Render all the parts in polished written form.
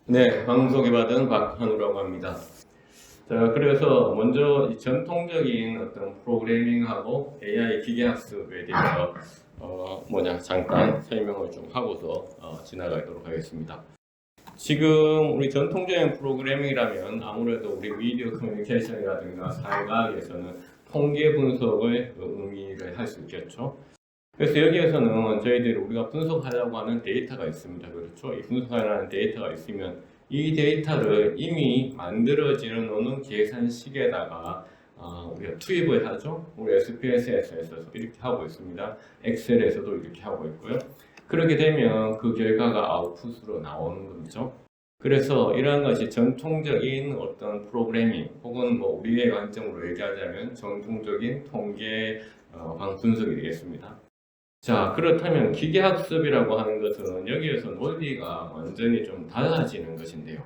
네, 방송 소개받은 박한우라고 합니다. 자, 그래서 먼저 이 전통적인 어떤 프로그래밍하고 AI 기계학습에 대해서 잠깐 설명을 좀 하고서 지나가도록 하겠습니다. 지금 우리 전통적인 프로그래밍이라면 아무래도 우리 미디어 커뮤니케이션이라든가 사회과학에서는 통계 분석을 의미를 할 수 있겠죠. 그래서 여기에서는 저희들이 우리가 분석하려고 하는 데이터가 있습니다. 그렇죠? 이 분석하려는 데이터가 있으면 이 데이터를 이미 만들어지는 어느 계산식에다가 우리가 투입을 하죠. 우리 SPSS에서 이렇게 하고 있습니다. 엑셀에서도 이렇게 하고 있고요. 그렇게 되면 그 결과가 아웃풋으로 나오는 거죠. 그래서 이러한 것이 전통적인 어떤 프로그래밍 혹은 뭐 우리의 관점으로 얘기하자면 전통적인 통계 분석이 되겠습니다. 자, 그렇다면 기계학습이라고 하는 것은 여기에서 논리가 완전히 좀 달라지는 것인데요.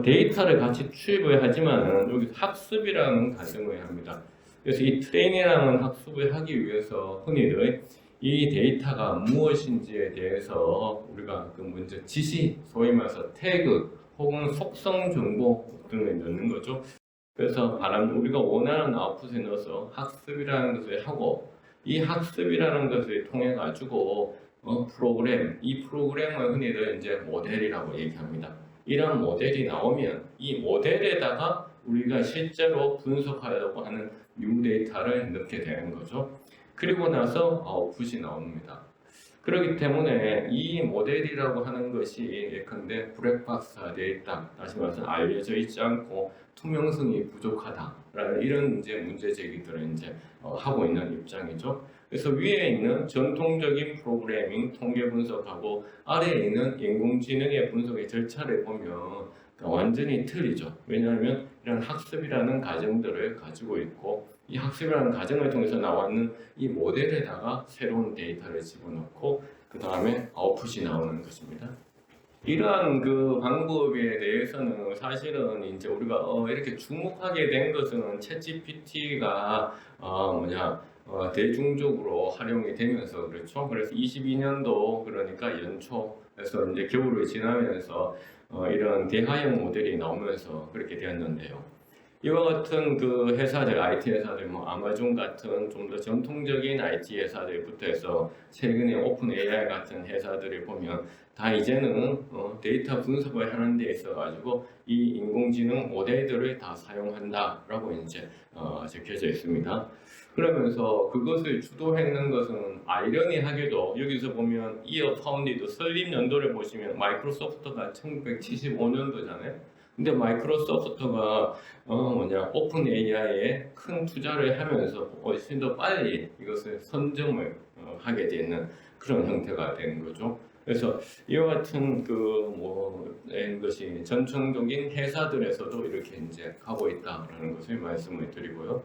데이터를 같이 투입을 하지만은 여기 학습이라는 가정을 합니다. 그래서 이 트레인이라는 학습을 하기 위해서 흔히들 이 데이터가 무엇인지에 대해서 우리가 그 먼저 지시, 소위 말해서 태그 혹은 속성 정보 등을 넣는 거죠. 그래서 우리가 원하는 아웃풋에 넣어서 학습이라는 것을 하고 이 학습이라는 것을 통해 가지고 이 프로그램을 흔히들 이제 모델이라고 얘기합니다. 이런 모델이 나오면 이 모델에다가 우리가 실제로 분석하려고 하는 뉴 데이터를 넣게 되는 거죠. 그리고 나서 아웃풋이 나옵니다. 그렇기 때문에 이 모델이라고 하는 것이 예컨대 블랙박스화 되어 있다. 다시 말해서 알려져 있지 않고 투명성이 부족하다라는 이런 이제 문제 제기들을 이제 하고 있는 입장이죠. 그래서 위에 있는 전통적인 프로그래밍, 통계 분석하고 아래에 있는 인공지능의 분석의 절차를 보면 완전히 틀리죠. 왜냐하면 이런 학습이라는 과정들을 가지고 있고 이 학습이라는 과정을 통해서 나왔는 이 모델에다가 새로운 데이터를 집어넣고 그 다음에 아웃풋이 나오는 것입니다. 이러한 그 방법에 대해서는 사실은 이제 우리가 이렇게 주목하게 된 것은 챗GPT가 대중적으로 활용이 되면서 그렇죠. 그래서 22년도 그러니까 연초에서 이제 겨울을 지나면서 이런 대화형 모델이 나오면서 그렇게 되었는데요. 이와 같은 그 회사들, IT 회사들, 뭐 아마존 같은 좀 더 전통적인 IT 회사들부터 해서 최근에 오픈 AI 같은 회사들을 보면 다 이제는 데이터 분석을 하는 데 있어 가지고 이 인공지능 모델들을 다 사용한다라고 이제 적혀져 있습니다. 그러면서 그것을 주도했는 것은 아이러니하게도 여기서 보면 이어 파운디드 설립 연도를 보시면 마이크로소프트가 1975년도잖아요. 근데 마이크로소프트가 오픈 AI에 큰 투자를 하면서 훨씬 더 빨리 이것을 선점을 하게 되는 그런 형태가 되는 거죠. 그래서 이와 같은 것이 전통적인 회사들에서도 이렇게 이제 하고 있다라는 것을 말씀을 드리고요.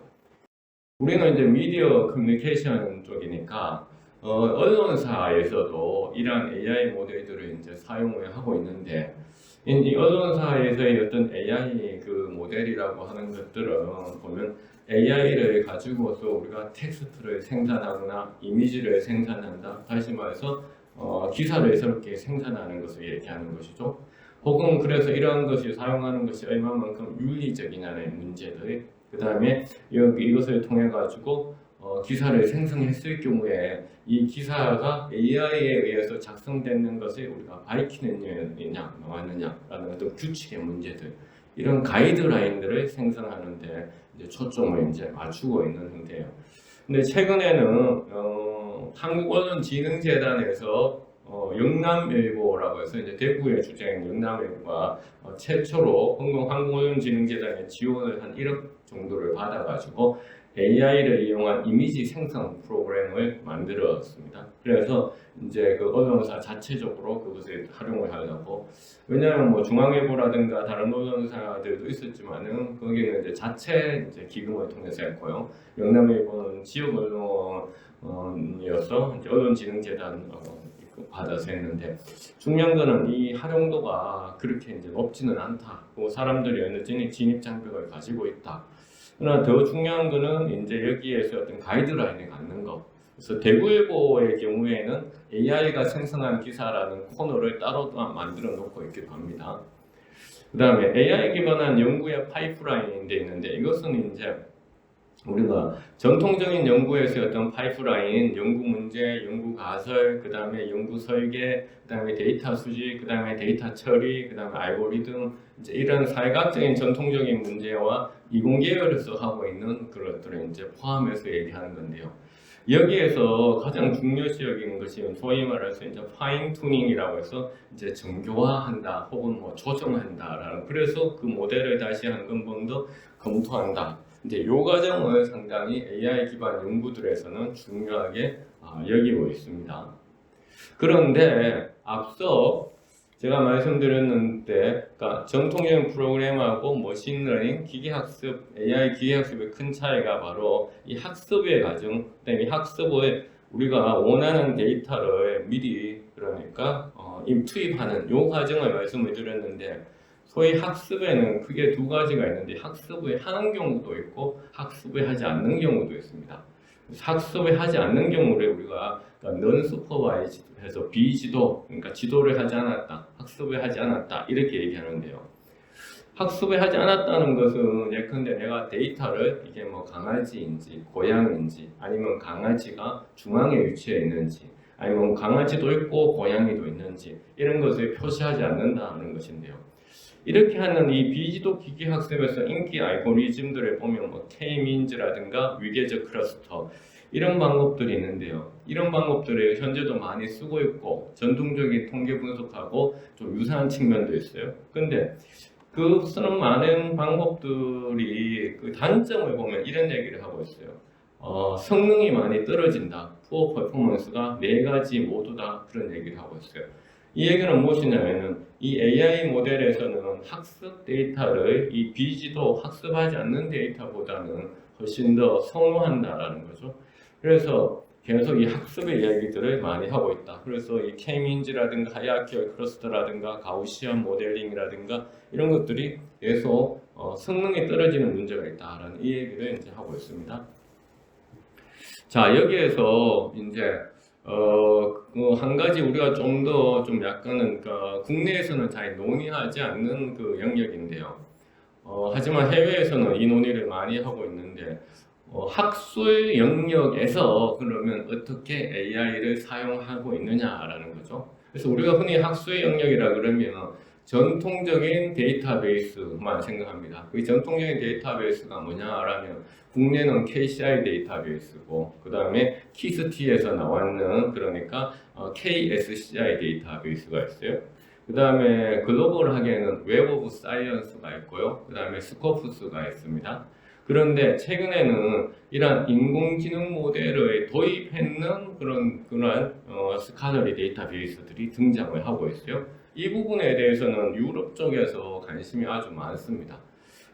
우리는 이제 미디어 커뮤니케이션 쪽이니까 언론사에서도 이러한 AI 모델들을 이제 사용을 하고 있는데 이 언론사에서의 어떤 AI 그 모델이라고 하는 것들은 보면 AI를 가지고서 우리가 텍스트를 생산하거나 이미지를 생산한다. 다시 말해서 기사를 새롭게 생산하는 것을 얘기하는 것이죠. 혹은 그래서 이러한 것이 사용하는 것이 얼마만큼 윤리적이냐는 문제들, 그 다음에 이것을 통해 가지고 기사를 생성했을 경우에 이 기사가 AI에 의해서 작성되는 것을 우리가 밝히느냐 마느냐라는 어떤 규칙의 문제들, 이런 가이드라인들을 생성하는데 이제 초점을 이제 맞추고 있는 형태예요. 근데 최근에는 한국언론진흥재단에서 영남일보라고 해서 이제 대구의 주재인 영남일보가 최초로 한국언론진흥재단의 지원을 한 1억 정도를 받아가지고 AI를 이용한 이미지 생성 프로그램을 만들었습니다. 그래서 이제 그 언론사 자체적으로 그것을 활용을 하려고, 왜냐하면 뭐 중앙일보라든가 다른 언론사들도 있었지만은 거기는 이제 자체 이제 기금을 통해서 했고요. 영남일보는 지역 언론이어서 이제 언론진흥재단 받아서 했는데, 중요한 거는 이 활용도가 그렇게 이제 높지는 않다. 그 사람들이 여전히 진입 장벽을 가지고 있다. 그러나 더 중요한 거는 이제 여기에서 어떤 가이드라인을 갖는 거. 그래서 대구일보의 경우에는 AI가 생성한 기사라는 코너를 따로 만들어 놓고 있기도 합니다. 그 다음에 AI 기반한 연구의 파이프라인이 있는데 이것은 이제 우리가 전통적인 연구에서의 어떤 파이프라인, 연구 문제, 연구 가설, 그 다음에 연구 설계, 그 다음에 데이터 수집, 그 다음에 데이터 처리, 그 다음에 알고리즘, 이제 이런 사회학적인 전통적인 문제와 이공계열에서 하고 있는 그런 것들을 이제 포함해서 얘기하는 건데요. 여기에서 가장 중요시 여기는 것이 소위 말해서 이제 파인 투닝이라고 해서 이제 정교화한다 혹은 뭐 조정한다라는, 그래서 그 모델을 다시 한 번 더 검토한다. 이제 이 과정을 상당히 AI 기반 연구들에서는 중요하게 여기고 있습니다. 그런데 앞서 제가 말씀드렸는데, 그러니까 전통적인 프로그램하고 머신러닝, 기계학습, AI 기계학습의 큰 차이가 바로 이 학습의 과정, 그다음에 학습에 우리가 원하는 데이터를 미리 그러니까 투입하는 이 과정을 말씀을 드렸는데, 소위 학습에는 크게 두 가지가 있는데 학습을 하는 경우도 있고 학습을 하지 않는 경우도 있습니다. 학습을 하지 않는 경우를 우리가 non supervised 해서 비지도, 그러니까 지도를 하지 않았다, 학습을 하지 않았다 이렇게 얘기하는데요. 학습을 하지 않았다는 것은 예컨대 내가 데이터를 이게 뭐 강아지인지 고양이인지 아니면 강아지가 중앙에 위치해 있는지 아니면 강아지도 있고 고양이도 있는지 이런 것을 표시하지 않는다는 것인데요. 이렇게 하는 이 비지도 기계 학습에서 인기 알고리즘들을 보면 뭐 K-민즈라든가 위계적 클러스터 이런 방법들이 있는데요. 이런 방법들을 현재도 많이 쓰고 있고 전통적인 통계 분석하고 좀 유사한 측면도 있어요. 근데 그 쓰는 많은 방법들이 그 단점을 보면 이런 얘기를 하고 있어요. 성능이 많이 떨어진다. 푸어 퍼포먼스가 네 가지 모두 다 그런 얘기를 하고 있어요. 이 얘기는 무엇이냐면은 이 AI 모델에서는 학습 데이터를 이 비지도 학습하지 않는 데이터보다는 훨씬 더 선호한다라는 거죠. 그래서 계속 이 학습의 이야기들을 많이 하고 있다. 그래서 이 K-민즈라든가 하이아키얼 클러스터라든가 가우시안 모델링이라든가 이런 것들이 계속 성능이 떨어지는 문제가 있다라는 이 얘기를 이제 하고 있습니다. 자, 여기에서 이제 한 가지 우리가 좀 더 좀 약간은 국내에서는 잘 논의하지 않는 그 영역인데요. 하지만 해외에서는 이 논의를 많이 하고 있는데 학술 영역에서 그러면 어떻게 AI를 사용하고 있느냐라는 거죠. 그래서 우리가 흔히 학술 영역이라 그러면 전통적인 데이터베이스만 생각합니다. 그 전통적인 데이터베이스가 뭐냐라면 국내는 KCI 데이터베이스고 그 다음에 키스티에서 나왔는 그러니까 KSCI 데이터베이스가 있어요. 그 다음에 글로벌하게는 웹 오브 사이언스가 있고요. 그 다음에 스코프스가 있습니다. 그런데 최근에는 이러한 인공지능 모델을 도입했는 그런 스카너리 데이터베이스들이 등장을 하고 있어요. 이 부분에 대해서는 유럽 쪽에서 관심이 아주 많습니다.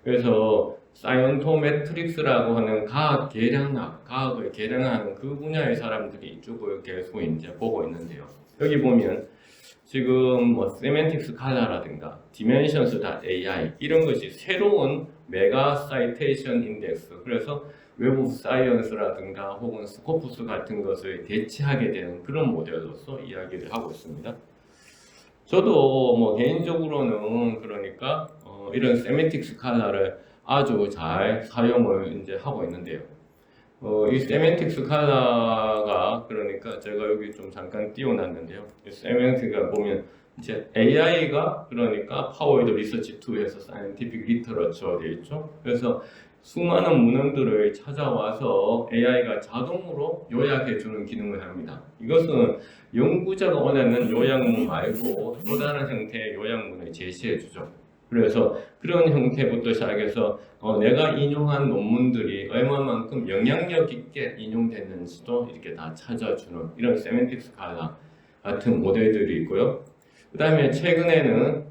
그래서 사이언토메트릭스라고 하는 과학 계량학, 과학을 계량하는 그 분야의 사람들이 이쪽을 계속 이제 보고 있는데요. 여기 보면 지금 뭐 세멘틱스 칼라라든가 디멘션스.ai 이런 것이 새로운 메가 사이테이션 인덱스, 그래서 웹 오브 사이언스라든가 혹은 스코프스 같은 것을 대체하게 되는 그런 모델로서 이야기를 하고 있습니다. 저도 뭐 개인적으로는 그러니까 이런 세멘틱스 칼라를 아주 잘 사용을 이제 하고 있는데요. 이 세멘틱스 칼라가 그러니까 제가 여기 좀 잠깐 띄워놨는데요. 이 세멘틱스가 보면 이제 AI가 그러니까 파워드 리서치 툴에서 사이언티픽 리터러처 되어 있죠. 그래서 수많은 문헌들을 찾아와서 AI가 자동으로 요약해주는 기능을 합니다. 이것은 연구자가 원하는 요약문 말고 또 다른 형태의 요약문을 제시해주죠. 그래서 그런 형태부터 시작해서 내가 인용한 논문들이 얼마만큼 영향력 있게 인용됐는지도 이렇게 다 찾아주는 이런 세멘틱스 칼라 같은 모델들이 있고요. 그 다음에 최근에는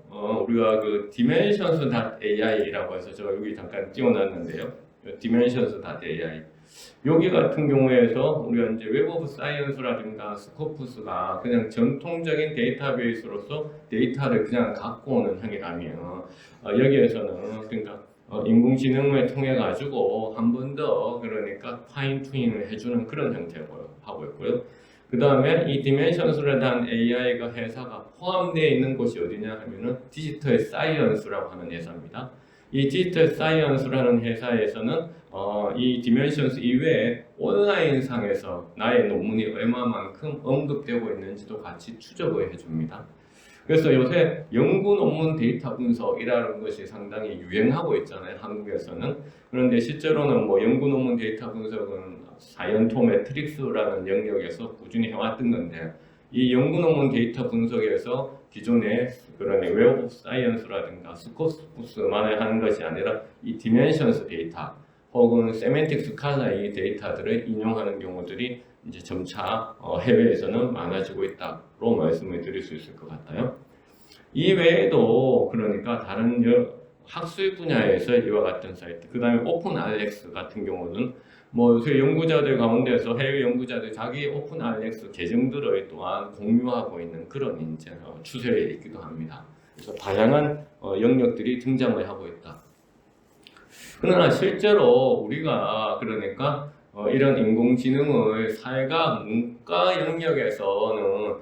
우리가 그 dimensions.ai라고 해서 제가 여기 잠깐 띄워놨는데요. dimensions.ai 여기 같은 경우에서 우리가 이제 웹 오브 사이언스라든가 스코프스가 그냥 전통적인 데이터베이스로서 데이터를 그냥 갖고 오는 형이라면 여기에서는 그러니까 인공지능을 통해 가지고 한 번 더 그러니까 파인 튜닝을 해주는 그런 형태고요. 하고 있고요. 그 다음에 이 디멘션스라는 AI가 회사가 포함되어 있는 곳이 어디냐 하면은 디지털 사이언스라고 하는 회사입니다. 이 디지털 사이언스라는 회사에서는 이 디멘션스 이외에 온라인상에서 나의 논문이 얼마만큼 언급되고 있는지도 같이 추적을 해줍니다. 그래서 요새 연구 논문 데이터 분석이라는 것이 상당히 유행하고 있잖아요, 한국에서는. 그런데 실제로는 뭐 연구 논문 데이터 분석은 사이언토메트릭스라는 영역에서 꾸준히 해왔던 건데, 이 연구 논문 데이터 분석에서 기존의 그런 웹 오브 사이언스라든가 스코프스만을 하는 것이 아니라 이 디멘션스 데이터 혹은 세멘틱 스칼라의 데이터들을 인용하는 경우들이 이제 점차 해외에서는 많아지고 있다로 말씀을 드릴 수 있을 것 같아요. 이 외에도 그러니까 다른 학술 분야에서 이와 같은 사이트, 그 다음에 오픈 알렉스 같은 경우는 뭐 요새 연구자들 가운데서 해외 연구자들 자기 오픈 알렉스 계정들을 또한 공유하고 있는 그런 이제 추세에 있기도 합니다. 그래서 다양한 영역들이 등장을 하고 있다. 그러나 실제로 우리가 그러니까 이런 인공지능을 사회과 문과 영역에서는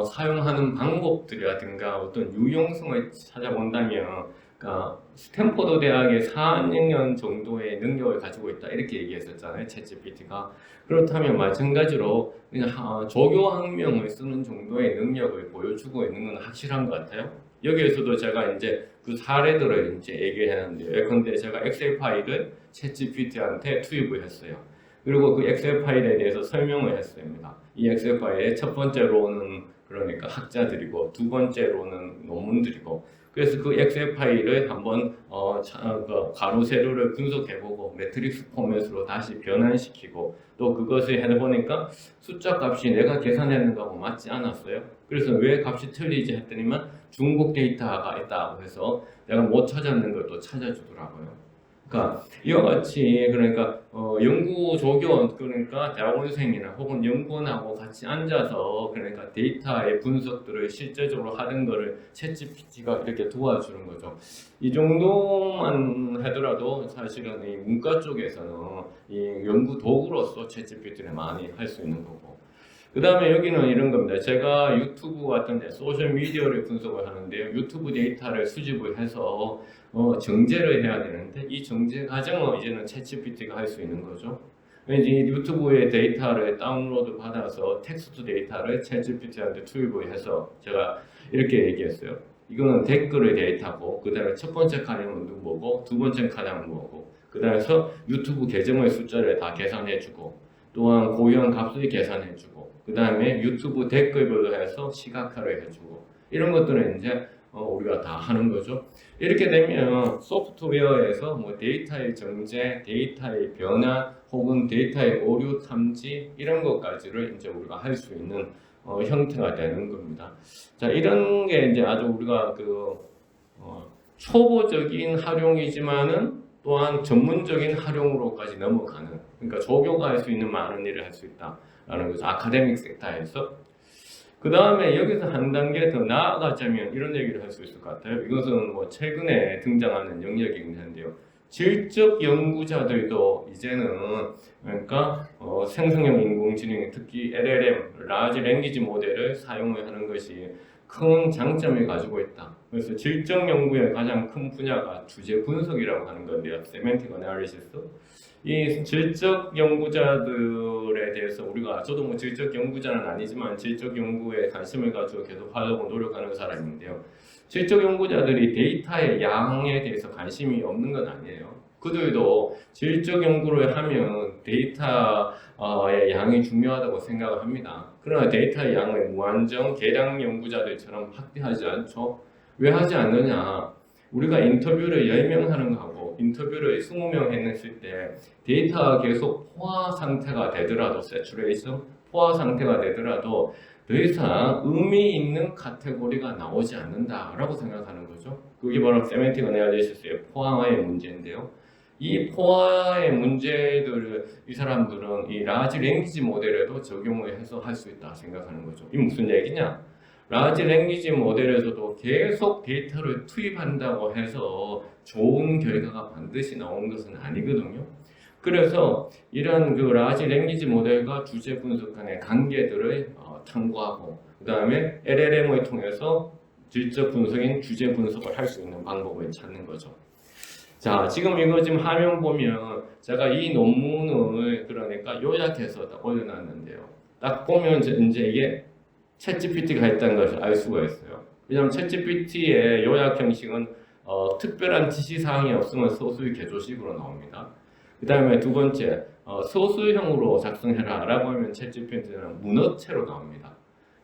사용하는 방법들이라든가 어떤 유용성을 찾아본다면, 그러니까 스탠포드 대학의 4학년 정도의 능력을 가지고 있다 이렇게 얘기했었잖아요, 챗GPT가. 그렇다면 마찬가지로 그냥 조교학명을 쓰는 정도의 능력을 보여주고 있는 건 확실한 것 같아요. 여기에서도 제가 이제 그 사례들을 이제 얘기했는데요. 예컨대 제가 엑셀 파일을 챗GPT한테 투입을 했어요. 그리고 그 엑셀 파일에 대해서 설명을 했습니다. 이 엑셀 파일의 첫 번째로는 그러니까 학자들이고 두 번째로는 논문들이고, 그래서 그 엑셀 파일을 한번 가로 세로를 분석해보고 매트릭스 포맷으로 다시 변환시키고 또 그것을 해보니까 숫자 값이 내가 계산했는 거하고 맞지 않았어요. 그래서 왜 값이 틀리지 했더니만 중복 데이터가 있다고 해서 내가 못 찾았는 걸 또 찾아주더라고요. 그러니까 이와 같이 그러니까 연구 조교 그러니까 대학원생이나 혹은 연구원하고 같이 앉아서 그러니까 데이터의 분석들을 실제적으로 하는 거를 챗GPT가 이렇게 도와주는 거죠. 이 정도만 하더라도 사실은 이 문과 쪽에서는 이 연구 도구로서 챗GPT를 많이 할 수 있는 거고. 그 다음에 여기는 이런 겁니다. 제가 유튜브 같은 데 소셜 미디어를 분석을 하는데요. 유튜브 데이터를 수집을 해서 정제를 해야 되는데 이 정제 과정은 이제는 챗GPT가 할 수 있는 거죠. 이제 유튜브의 데이터를 다운로드 받아서 텍스트 데이터를 챗GPT한테 투입을 해서 제가 이렇게 얘기했어요. 이거는 댓글의 데이터고, 그 다음에 첫 번째 칸은 뭐고, 두 번째 칸은 뭐고, 그 다음에서 유튜브 계정의 숫자를 다 계산해주고, 또한 고유한 값을 계산해주고, 그 다음에 유튜브 댓글별로 해서 시각화를 해주고, 이런 것들은 이제 우리가 다 하는 거죠. 이렇게 되면 소프트웨어에서 뭐 데이터의 정제, 데이터의 변화, 혹은 데이터의 오류 탐지 이런 것까지를 이제 우리가 할 수 있는 형태가 되는 겁니다. 자, 이런 게 이제 아주 우리가 초보적인 활용이지만은 또한 전문적인 활용으로까지 넘어가는, 그러니까 조교가 할 수 있는 많은 일을 할 수 있다라는 거죠. 아카데믹 섹터에서. 그 다음에 여기서 한 단계 더 나아가자면 이런 얘기를 할 수 있을 것 같아요. 이것은 뭐 최근에 등장하는 영역이긴 한데요. 질적 연구자들도 이제는 그러니까 생성형 인공지능, 특히 LLM, 라지 랭귀지 모델을 사용을 하는 것이 큰 장점을 가지고 있다. 그래서 질적 연구의 가장 큰 분야가 주제 분석이라고 하는 건데요. 세멘틱 어널리시스. 이 질적 연구자들에 대해서 우리가, 저도 뭐 질적 연구자는 아니지만 질적 연구에 관심을 가지고 계속 하려고 노력하는 사람인데요. 질적 연구자들이 데이터의 양에 대해서 관심이 없는 건 아니에요. 그들도 질적 연구를 하면 데이터의 양이 중요하다고 생각을 합니다. 그러나 데이터의 양을 무한정 계량 연구자들처럼 확대하지 않죠. 왜 하지 않느냐? 우리가 인터뷰를 10명 하는 거하고 인터뷰를 20명 했을 때 데이터가 계속 포화 상태가 되더라도, 세츄레이션 포화 상태가 되더라도 더 이상 의미 있는 카테고리가 나오지 않는다라고 생각하는 거죠. 그게 바로 세멘틱 어널리시스의 포화의 문제인데요. 이 포화의 문제들을 이 사람들은 이 라지 랭귀지 모델에도 적용을 해서 할 수 있다 생각하는 거죠. 이게 무슨 얘기냐? 라지 랭귀지 모델에서도 계속 데이터를 투입한다고 해서 좋은 결과가 반드시 나오는 것은 아니거든요. 그래서 이런 그 라지 랭귀지 모델과 주제 분석 간의 관계들을 탐구하고 그 다음에 LLM을 통해서 질적 분석인 주제 분석을 할 수 있는 방법을 찾는 거죠. 자, 지금 이거 지금 화면 보면 제가 이 논문을 그러니까 요약해서 딱 올려놨는데요. 딱 보면 이제 이게 챗GPT가 했다는 것을 알 수가 있어요. 왜냐하면 챗GPT의 요약 형식은 특별한 지시사항이 없으면 소수의 개조식으로 나옵니다. 그 다음에 두 번째, 소수형으로 작성해라 라고 하면 챗GPT는 문어체로 나옵니다.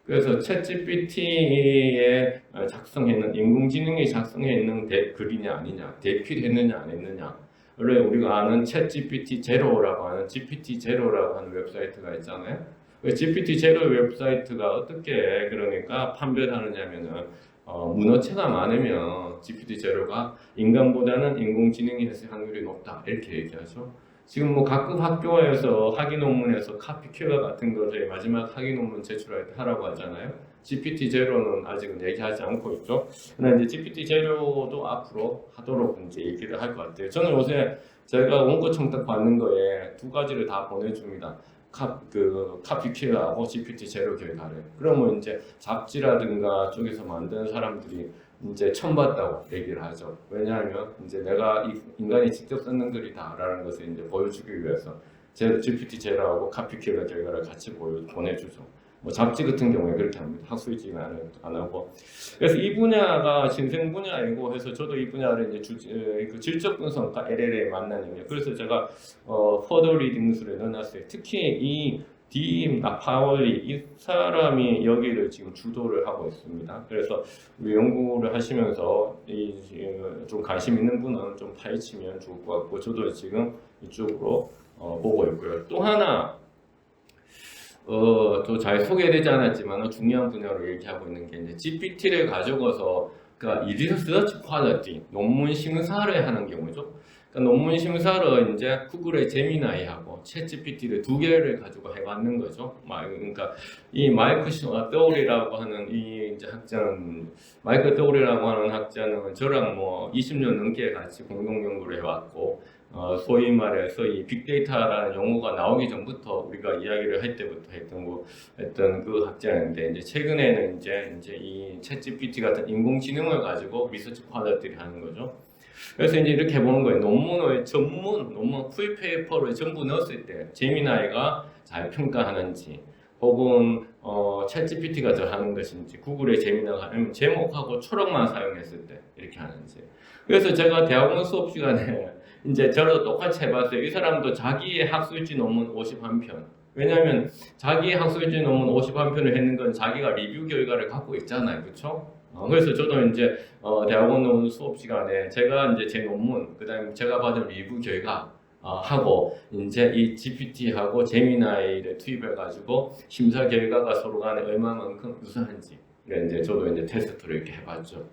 그래서 챗GPT에 작성해있는 인공지능이 작성해있는 글이냐 아니냐, 대필했느냐 안 했느냐를 우리가 아는 챗GPT 제로라고 하는 GPT 제로라고 하는 웹사이트가 있잖아요. GPT 제로 웹사이트가 어떻게 그러니까 판별하느냐면은 문어체가 많으면 GPT 제로가 인간보다는 인공지능이 했을 확률이 높다 이렇게 얘기하죠. 지금 뭐 각급 학교에서 학위 논문에서 카피 큐어 같은 것을 마지막 학위 논문 제출할 때 하라고 하잖아요. GPT 제로는 아직은 얘기하지 않고 있죠. 근데 이제 GPT 제로도 앞으로 하도록 이제 얘기를 할 것 같아요. 저는 요새 제가 원고 청탁 받는 거에 두 가지를 다 보내줍니다. 카피 큐어하고 GPT 제로 결과를. 그러면 이제 잡지라든가 쪽에서 만든 사람들이 이제 처음 봤다고 얘기를 하죠. 왜냐하면 이제 내가 인간이 직접 쓰는 글이다라는 것을 이제 보여주기 위해서 GPT 제로하고 카피 큐어 결과를 같이 보내주죠. 뭐 잡지 같은 경우에 그렇게 합니다. 학술지는 안 하고. 그래서 이 분야가 신생 분야이고 해서 저도 이 분야를 이제 그 질적 분석과 LLM에 만나는 게 그래서 제가 퍼더 리딩스를 넣어놨어요. 특히 이 디 파월리 이 사람이 여기를 지금 주도를 하고 있습니다. 그래서 우리 연구를 하시면서 좀 관심 있는 분은 좀 파헤치면 좋을 것 같고 저도 지금 이쪽으로 보고 있고요. 또 하나 또 잘 소개되지 않았지만 중요한 분야로 얘기하고 있는 게 이제 GPT를 가져가서 그러니까 이 리서치 퀄리티 논문 심사를 하는 경우죠. 그러니까 논문 심사를 이제 구글의 제미나이하고 챗GPT를 두 개를 가지고 해봤는 거죠. 그러니까 이 마이크 더울이라고 하는 이 이제 학자는 마이크 더울이라고 하는 학자는 저랑 뭐 20년 넘게 같이 공동 연구를 해왔고 소위 말해서 이 빅데이터라는 용어가 나오기 전부터 우리가 이야기를 할 때부터 했던 그 학자인데 이제 최근에는 이제 이 챗GPT 같은 인공지능을 가지고 리서치 퀄리티를 하는 거죠. 그래서 이제 이렇게 보는 거예요. 논문을 논문 풀페이퍼를 전부 넣었을 때 제미나이가 잘 평가하는지 혹은 챗GPT가 더 하는 것인지 구글의 제미나이가 하면 제목하고 초록만 사용했을 때 이렇게 하는지. 그래서 제가 대학원 수업 시간에 이제 저도 똑같이 해봤어요. 이 사람도 자기의 학술지 논문 51편. 왜냐하면 자기의 학술지 논문 51편을 했는 건 자기가 리뷰 결과를 갖고 있잖아요. 그렇죠? 그래서 저도 이제 대학원 논문 수업 시간에 제가 이제 제 논문, 그다음에 제가 받은 리뷰 결과 하고 이제 이 GPT하고 제미나이를 투입해가지고 심사 결과가 서로 간에 얼마만큼 유사한지 이제 저도 이제 테스트를 이렇게 해봤죠.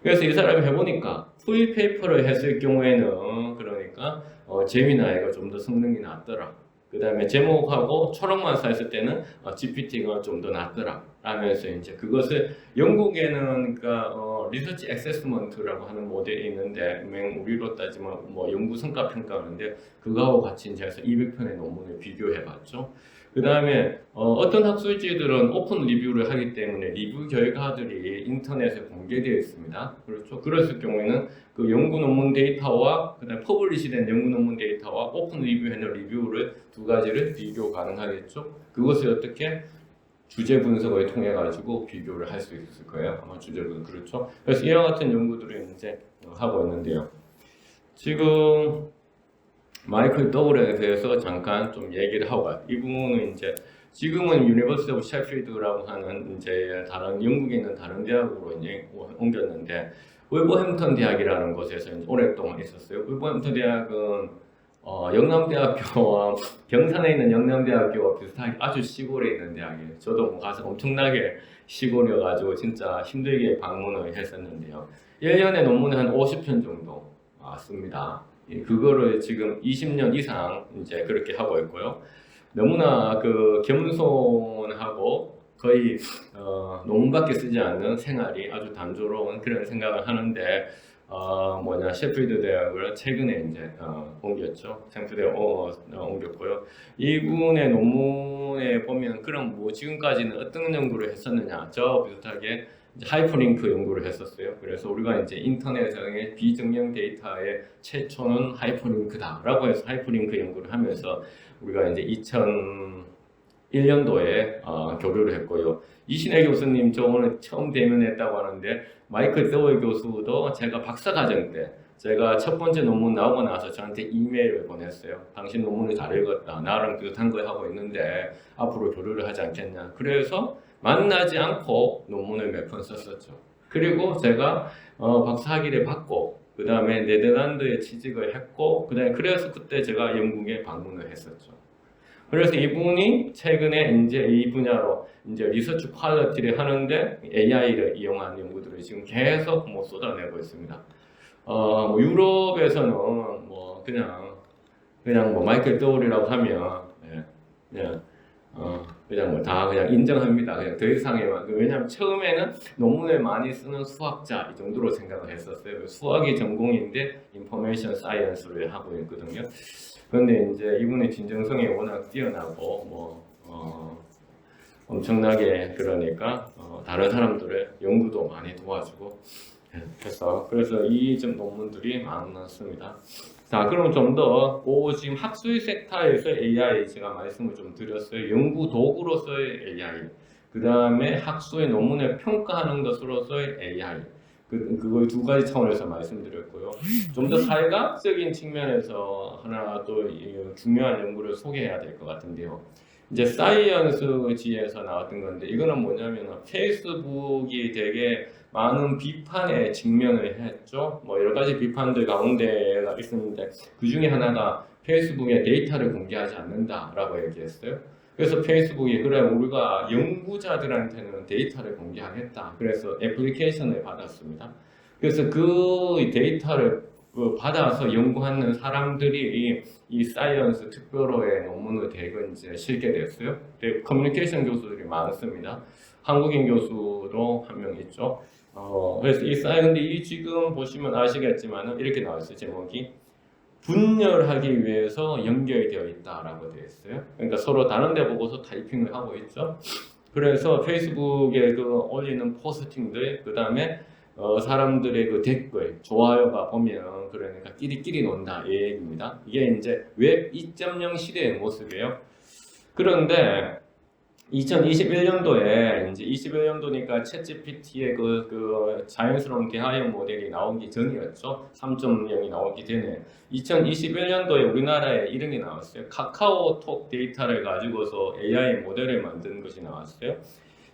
그래서 이 사람이 해보니까 풀 페이퍼를 했을 경우에는 그러니까 제미나이가 좀 더 성능이 낫더라. 그 다음에 제목하고 초록만 쌓였을 때는 GPT가 좀 더 낫더라. 라면서 이제 그것을 영국에는 그러니까 리서치 액세스먼트라고 하는 모델이 있는데 우리로 따지면 뭐 연구 성과 평가하는데 그거하고 같이 이제 해서 200편의 논문을 비교해봤죠. 그 다음에 어떤 학술지들은 오픈 리뷰를 하기 때문에 리뷰 결과들이 인터넷에 공개되어 있습니다. 그렇죠. 그랬을 경우에는 그 연구 논문 데이터와 그다음에 퍼블리시된 연구 논문 데이터와 오픈 리뷰해놓은 리뷰를 두 가지를 비교 가능하겠죠. 그것을 어떻게 주제 분석을 통해 가지고 비교를 할 수 있을 거예요. 아마 주제 분석 그렇죠. 그래서 이와 같은 연구들을 이제 하고 있는데요. 지금 마이클 더블에 대해서 잠깐 좀 얘기를 하고 가요. 이분은 이제 지금은 유니버시티 오브 셰필드라고 하는 이제 다른 영국에 있는 다른 대학으로 이제 옮겼는데 울버햄턴 대학이라는 곳에서 이제 오랫동안 있었어요. 울버햄턴 대학은 영남대학교와 경산에 있는 영남대학교와 비슷하게 아주 시골에 있는 대학이에요. 저도 뭐 가서 엄청나게 시골이어가지고 진짜 힘들게 방문을 했었는데요. 1년에 논문을 한 50편 정도 씁니다. 그거를 지금 20년 이상 이제 그렇게 하고 있고요. 너무나 그 겸손하고 거의 논문밖에 쓰지 않는 생활이 아주 단조로운 그런 생각을 하는데 셰필드 대학을 최근에 이제 옮겼죠. 셰필드에 옮겼고요. 이분의 논문에 보면 그럼 뭐 지금까지는 어떤 연구를 했었느냐, 저 비슷하게 이제 하이퍼링크 연구를 했었어요. 그래서 우리가 이제 인터넷상의 비증명 데이터의 최초는 하이퍼링크다라고 해서 하이퍼링크 연구를 하면서 우리가 이제 2001년도에 교류를 했고요. 이신혜 교수님 저 오늘 처음 대면했다고 하는데 마이클 더웨이 교수도 제가 박사과정 때 제가 첫 번째 논문 나오고 나서 저한테 이메일을 보냈어요. 당신 논문을 잘 읽었다. 나랑 비슷한 거 하고 있는데 앞으로 교류를 하지 않겠냐. 그래서 만나지 않고 논문을 몇 편 썼었죠. 그리고 제가 박사 학위를 받고 그 다음에 네덜란드에 취직을 했고 그래서 그때 제가 영국에 방문을 했었죠. 그래서 이분이 최근에 이제 이 분야로 이제 리서치 퀄리티를 하는데 AI를 이용한 연구들을 지금 계속 뭐 쏟아내고 있습니다. 유럽에서는 뭐 그냥 뭐 마이클 더울이라고 하면 그냥 뭐 다 그냥 인정합니다. 그냥 더 이상에만 왜냐하면 처음에는 논문을 많이 쓰는 수학자 이 정도로 생각을 했었어요. 수학이 전공인데 인포메이션 사이언스를 하고 있거든요. 그런데 이제 이분의 진정성이 워낙 뛰어나고 엄청나게 그러니까 다른 사람들의 연구도 많이 도와주고 그래서 이 좀 논문들이 많습니다. 자, 그럼 좀 더 지금 학술 섹터에서 AI 제가 말씀을 좀 드렸어요. 연구 도구로서의 AI, 그 다음에 학술의 논문을 평가하는 것으로서의 AI. 그걸 두 가지 차원에서 말씀드렸고요. 좀 더 사회학적인 측면에서 하나 또 중요한 연구를 소개해야 될 것 같은데요. 이제 사이언스지에서 나왔던 건데 이거는 뭐냐면 페이스북이 되게 많은 비판에 직면을 했죠. 뭐 여러 가지 비판들 가운데가 있었는데 그 중에 하나가 페이스북에 데이터를 공개하지 않는다라고 얘기했어요. 그래서 페이스북이 그래 우리가 연구자들한테는 데이터를 공개하겠다. 그래서 애플리케이션을 받았습니다. 그래서 그 데이터를 받아서 연구하는 사람들이 이 사이언스 특별호의 논문을 대거 이제 실게 됐어요. 커뮤니케이션 교수들이 많습니다. 한국인 교수도 한 명 있죠. 그래서 근데 이 지금 보시면 아시겠지만 이렇게 나왔어요. 제목이 분열하기 위해서 연결되어 있다라고 되어 있어요. 그러니까 서로 다른 데 보고서 타이핑을 하고 있죠. 그래서 페이스북에 올리는 포스팅들, 그 다음에 사람들의 그 댓글, 좋아요가 보면 그러니까 끼리끼리 논다 이 얘기입니다. 이게 이제 웹 2.0 시대의 모습이에요. 그런데 2021년도에 이제 21년도니까 챗GPT의 그 자연스러운 대화형 모델이 나오기 전이었죠. 3.0이 나오기 전에 2021년도에 우리나라에 이런 게 나왔어요. 카카오톡 데이터를 가지고서 AI 모델을 만드는 것이 나왔어요.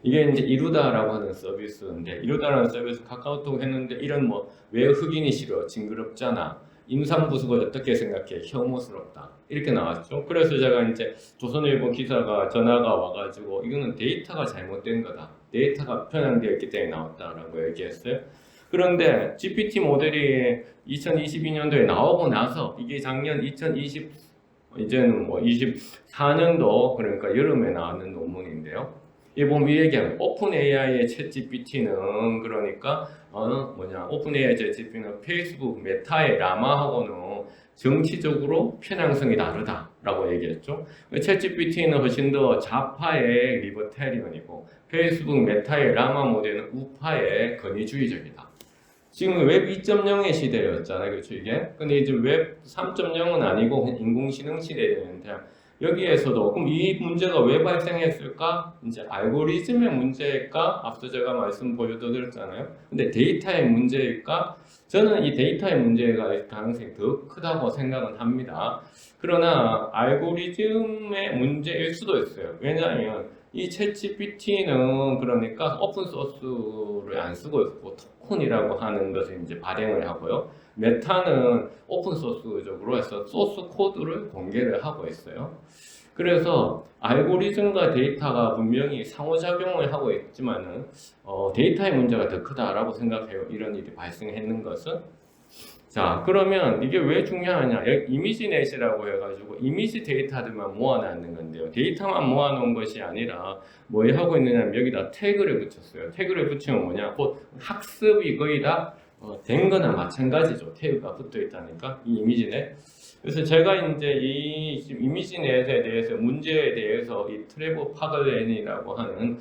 이게 이제 이루다라고 하는 서비스인데 이루다라는 서비스 카카오톡 했는데 이런 왜 흑인이 싫어 징그럽잖아 임산부숙을 어떻게 생각해 혐오스럽다 이렇게 나왔죠. 그래서 제가 이제 조선일보 기사가 전화가 와가지고 이거는 데이터가 잘못된 거다 데이터가 편향되어 있기 때문에 나왔다라고 얘기했어요. 그런데 GPT 모델이 2022년도에 나오고 나서 이게 작년 2020 이제는 24년도 그러니까 여름에 나왔는 논문인데요. 이 보면 이 얘기하면 오픈 AI의 챗 GPT는 그러니까 오픈 AI 챗 GPT는 페이스북 메타의 라마하고는 정치적으로 편향성이 다르다라고 얘기했죠. 챗 GPT는 훨씬 더 좌파의 리버테리언이고 페이스북 메타의 라마 모델은 우파의 권위주의적이다. 지금 웹 2.0의 시대였잖아요, 그렇죠 이게? 근데 이제 웹 3.0은 아니고 인공지능 시대인데. 여기에서도 그럼 이 문제가 왜 발생했을까? 이제 알고리즘의 문제일까? 앞서 제가 말씀 보여드렸잖아요. 근데 데이터의 문제일까? 저는 이 데이터의 문제가 가능성이 더 크다고 생각은 합니다. 그러나 알고리즘의 문제일 수도 있어요. 왜냐하면 이 챗GPT는 그러니까 오픈소스를 안 쓰고 있고 토큰이라고 하는 것을 이제 발행을 하고요. 메타는 오픈소스적으로 해서 소스 코드를 공개를 하고 있어요. 그래서 알고리즘과 데이터가 분명히 상호작용을 하고 있지만은 데이터의 문제가 더 크다라고 생각해요. 이런 일이 발생했는 것은. 자, 그러면 이게 왜 중요하냐? 이미지넷이라고 해가지고 이미지 데이터들만 모아놨는 건데요. 데이터만 모아놓은 것이 아니라 뭐 하고 있느냐면 여기다 태그를 붙였어요. 태그를 붙이면 뭐냐? 곧 학습이 거의 다 된 거나 마찬가지죠. 태그가 붙어 있다니까 이 이미지네. 그래서 제가 이제 이 이미지 넷에 대해서 문제에 대해서 이 트레버 파글렌이라고 하는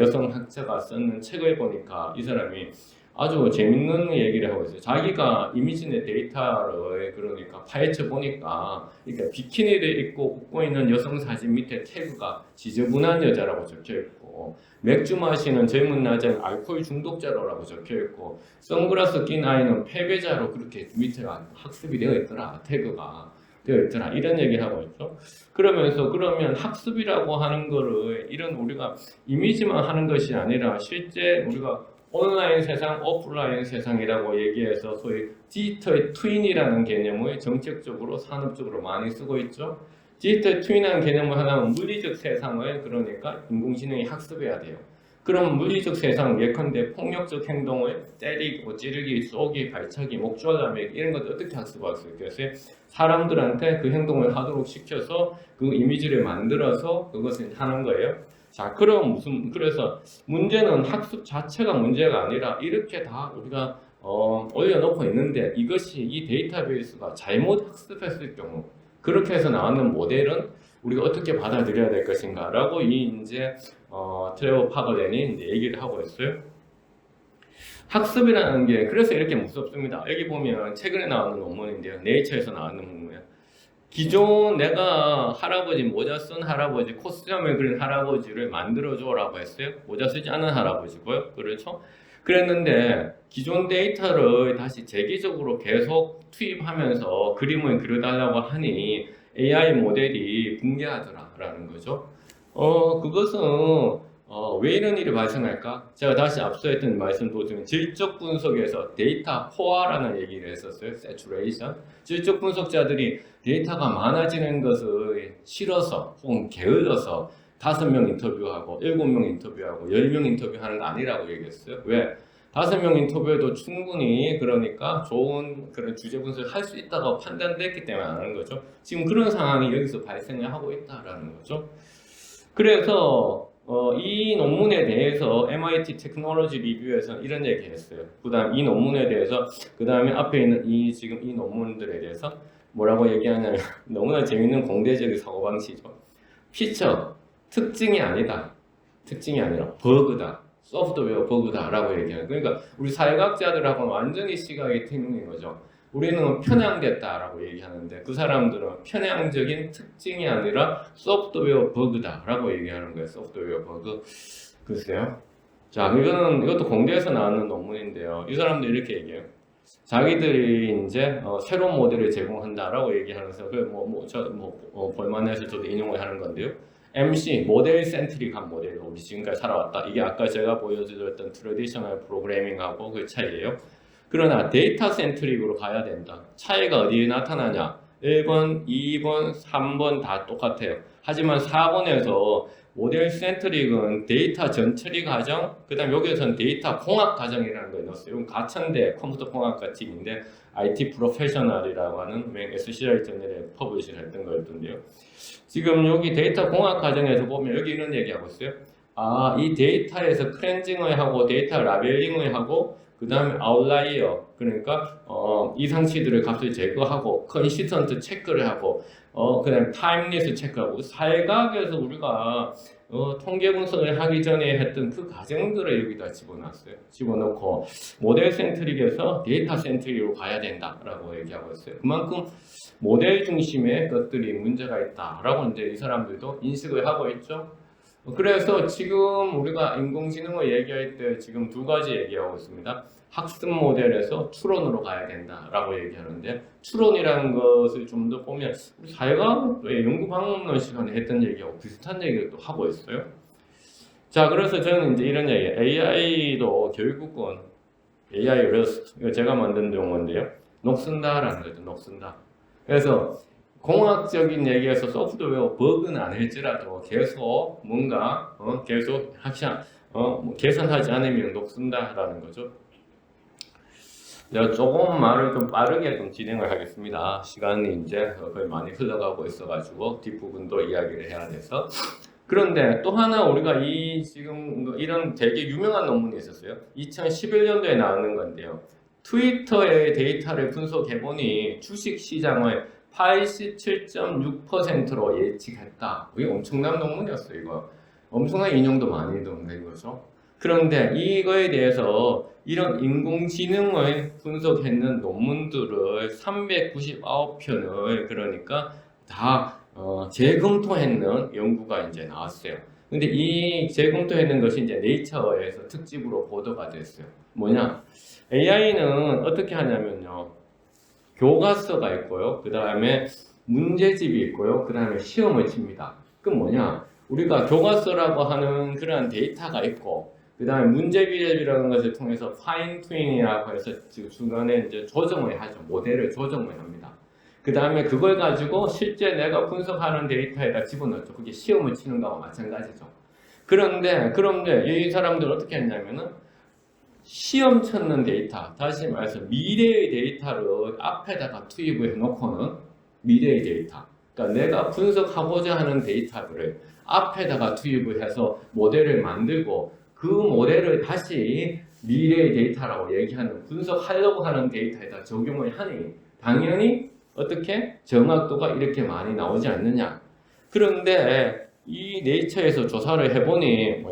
여성 학자가 썼는 책을 보니까 이 사람이 아주 재밌는 얘기를 하고 있어요. 자기가 이미지넷 데이터를 그러니까 파헤쳐 보니까 그러니까 비키니를 입고 웃고 있는 여성 사진 밑에 태그가 지저분한 여자라고 적혀 있고 맥주 마시는 젊은 남자는 알코올 중독자라고 적혀 있고 선글라스 낀 아이는 패배자로 그렇게 밑에 학습이 되어 있더라. 태그가 되어 있더라. 이런 얘기를 하고 있죠. 그러면서 그러면 학습이라고 하는 거를 이런 우리가 이미지만 하는 것이 아니라 실제 우리가 온라인 세상, 오프라인 세상이라고 얘기해서 소위 디지털 트윈이라는 개념을 정책적으로 산업적으로 많이 쓰고 있죠. 디지털 트윈이라는 개념을 하나는 물리적 세상을 그러니까 인공지능이 학습해야 돼요. 그럼 물리적 세상 예컨대 폭력적 행동을 때리고 찌르기, 쏘기, 발차기, 목줄라매기 이런 것들 어떻게 학습할 수 있겠어요? 그래서 사람들한테 그 행동을 하도록 시켜서 그 이미지를 만들어서 그것을 하는 거예요. 자, 그럼 그래서 문제는 학습 자체가 문제가 아니라 이렇게 다 우리가 올려놓고 있는데 이것이 이 데이터베이스가 잘못 학습했을 경우 그렇게 해서 나오는 모델은 우리가 어떻게 받아들여야 될 것인가라고 이제 트레버 파글렌이 이제 얘기를 하고 있어요. 학습이라는 게 그래서 이렇게 무섭습니다. 여기 보면 최근에 나오는 논문인데요. 네이처에서 나오는 논문이에요. 기존 내가 할아버지 모자 쓴 할아버지 코스튬을 그린 할아버지를 만들어줘라고 했어요. 모자 쓰지 않은 할아버지고요. 그렇죠? 그랬는데 기존 데이터를 다시 재기적으로 계속 투입하면서 그림을 그려달라고 하니 AI 모델이 붕괴하더라라는 거죠. 그것은 왜 이런 일이 발생할까? 제가 다시 앞서 했던 말씀 도중에 질적 분석에서 데이터 포화라는 얘기를 했었어요. saturation. 질적 분석자들이 데이터가 많아지는 것을 싫어서 혹은 게을러서 5명 인터뷰하고 7명 인터뷰하고 10명 인터뷰하는 거 아니라고 얘기했어요. 왜? 5명 인터뷰에도 충분히 그러니까 좋은 그런 주제 분석을 할 수 있다고 판단됐기 때문에 안 하는 거죠. 지금 그런 상황이 여기서 발생을 하고 있다라는 거죠. 그래서 이 논문에 대해서 MIT 테크놀로지 리뷰에서 이런 얘기 했어요. 그 다음 이 논문에 대해서 그 다음에 앞에 있는 지금 이 논문들에 대해서 뭐라고 얘기하냐면 너무나 재밌는 공대적인 사고방식이죠. 피처, 특징이 아니다. 특징이 아니라 버그다. 소프트웨어 버그다라고 얘기하는. 그러니까 우리 사회학자들하고는 완전히 시각이 틀린 거죠. 우리는 편향됐다라고 얘기하는데 그 사람들은 편향적인 특징이 아니라 소프트웨어 버그다라고 얘기하는 거예요. 소프트웨어 버그. 글쎄요. 자, 이것도 공대에서 나왔는 논문인데요. 이 사람들이 이렇게 얘기해요. 자기들이 이제 새로운 모델을 제공한다라고 얘기하면서 볼만해서 저도 인용을 하는 건데요. MC 모델 센트릭한 모델로 우리 지금까지 살아왔다. 이게 아까 제가 보여드렸던 트래디셔널 프로그래밍하고 그 차이예요. 그러나 데이터 센트릭으로 가야 된다. 차이가 어디에 나타나냐? 1번, 2번, 3번 다 똑같아요. 하지만 4번에서 모델 센트릭은 데이터 전처리 과정, 그 다음 여기에서는 데이터 공학 과정이라는 걸 넣었어요. 이건 가천대 컴퓨터 공학과 팀인데 IT 프로페셔널이라고 하는 SCI 저널에 퍼블리시 했던 거였던데요. 지금 여기 데이터 공학 과정에서 보면 여기 이런 얘기하고 있어요. 이 데이터에서 클렌징을 하고 데이터 라벨링을 하고 그 다음에 아웃라이어 그러니까 이상치들의 값을 제거하고 컨시스턴트 체크를 하고 그 다음에 타임리스 체크하고 사회과학에서 우리가 통계 분석을 하기 전에 했던 그 과정들을 여기다 집어넣었어요. 집어넣고 모델 센트릭에서 데이터 센트릭으로 가야 된다라고 얘기하고 있어요. 그만큼 모델 중심의 것들이 문제가 있다라고 이제 이 사람들도 인식을 하고 있죠. 그래서 지금 우리가 인공지능을 얘기할 때 지금 두 가지 얘기하고 있습니다. 학습 모델에서 추론으로 가야 된다라고 얘기하는데 추론이라는 것을 좀 더 보면 우리 사회과학의 연구방문 시간에 했던 얘기하고 비슷한 얘기를 또 하고 있어요. 자, 그래서 저는 이제 이런 얘기, AI도 결국은 AI 러스트, 이거 제가 만든 용어인데요. 녹슨다라는 거죠, 녹슨다. 그래서 공학적인 얘기에서 소프트웨어 버그는 아닐지라도 계속 뭔가 계속 개선하지 않으면 녹슨다라는 거죠. 제가 조금 말을 좀 빠르게 좀 진행을 하겠습니다. 시간이 이제 거의 많이 흘러가고 있어가지고 뒷부분도 이야기를 해야 돼서. 그런데 또 하나 우리가 지금 이런 되게 유명한 논문이 있었어요. 2011년도에 나오는 건데요. 트위터의 데이터를 분석해보니 주식시장을 87.6%로 예측했다. 이게 엄청난 논문이었어요, 이거. 엄청난 인용도 많이 된 거죠. 그런데 이거에 대해서 이런 인공지능을 분석했는 논문들을 399편을 그러니까 다 재검토했는 연구가 이제 나왔어요. 근데 이 재검토했는 것이 이제 네이처에서 특집으로 보도가 됐어요. 뭐냐? AI는 어떻게 하냐면요. 교과서가 있고요. 그 다음에 문제집이 있고요. 그 다음에 시험을 칩니다. 그 뭐냐? 우리가 교과서라고 하는 그러한 데이터가 있고, 그 다음에 문제집이라는 것을 통해서 파인 튜닝이라고 해서 중간에 이제 조정을 하죠. 모델을 조정을 합니다. 그 다음에 그걸 가지고 실제 내가 분석하는 데이터에다 집어넣죠. 그게 시험을 치는 거와 마찬가지죠. 그런데 이 사람들 어떻게 했냐면은 시험 쳤는 데이터, 다시 말해서 미래의 데이터를 앞에다가 투입을 해놓고는 미래의 데이터, 그러니까 내가 분석하고자 하는 데이터들을 앞에다가 투입을 해서 모델을 만들고 그 모델을 다시 미래의 데이터라고 얘기하는 분석하려고 하는 데이터에다 적용을 하니 당연히 어떻게 정확도가 이렇게 많이 나오지 않느냐. 그런데 이 네이처에서 조사를 해보니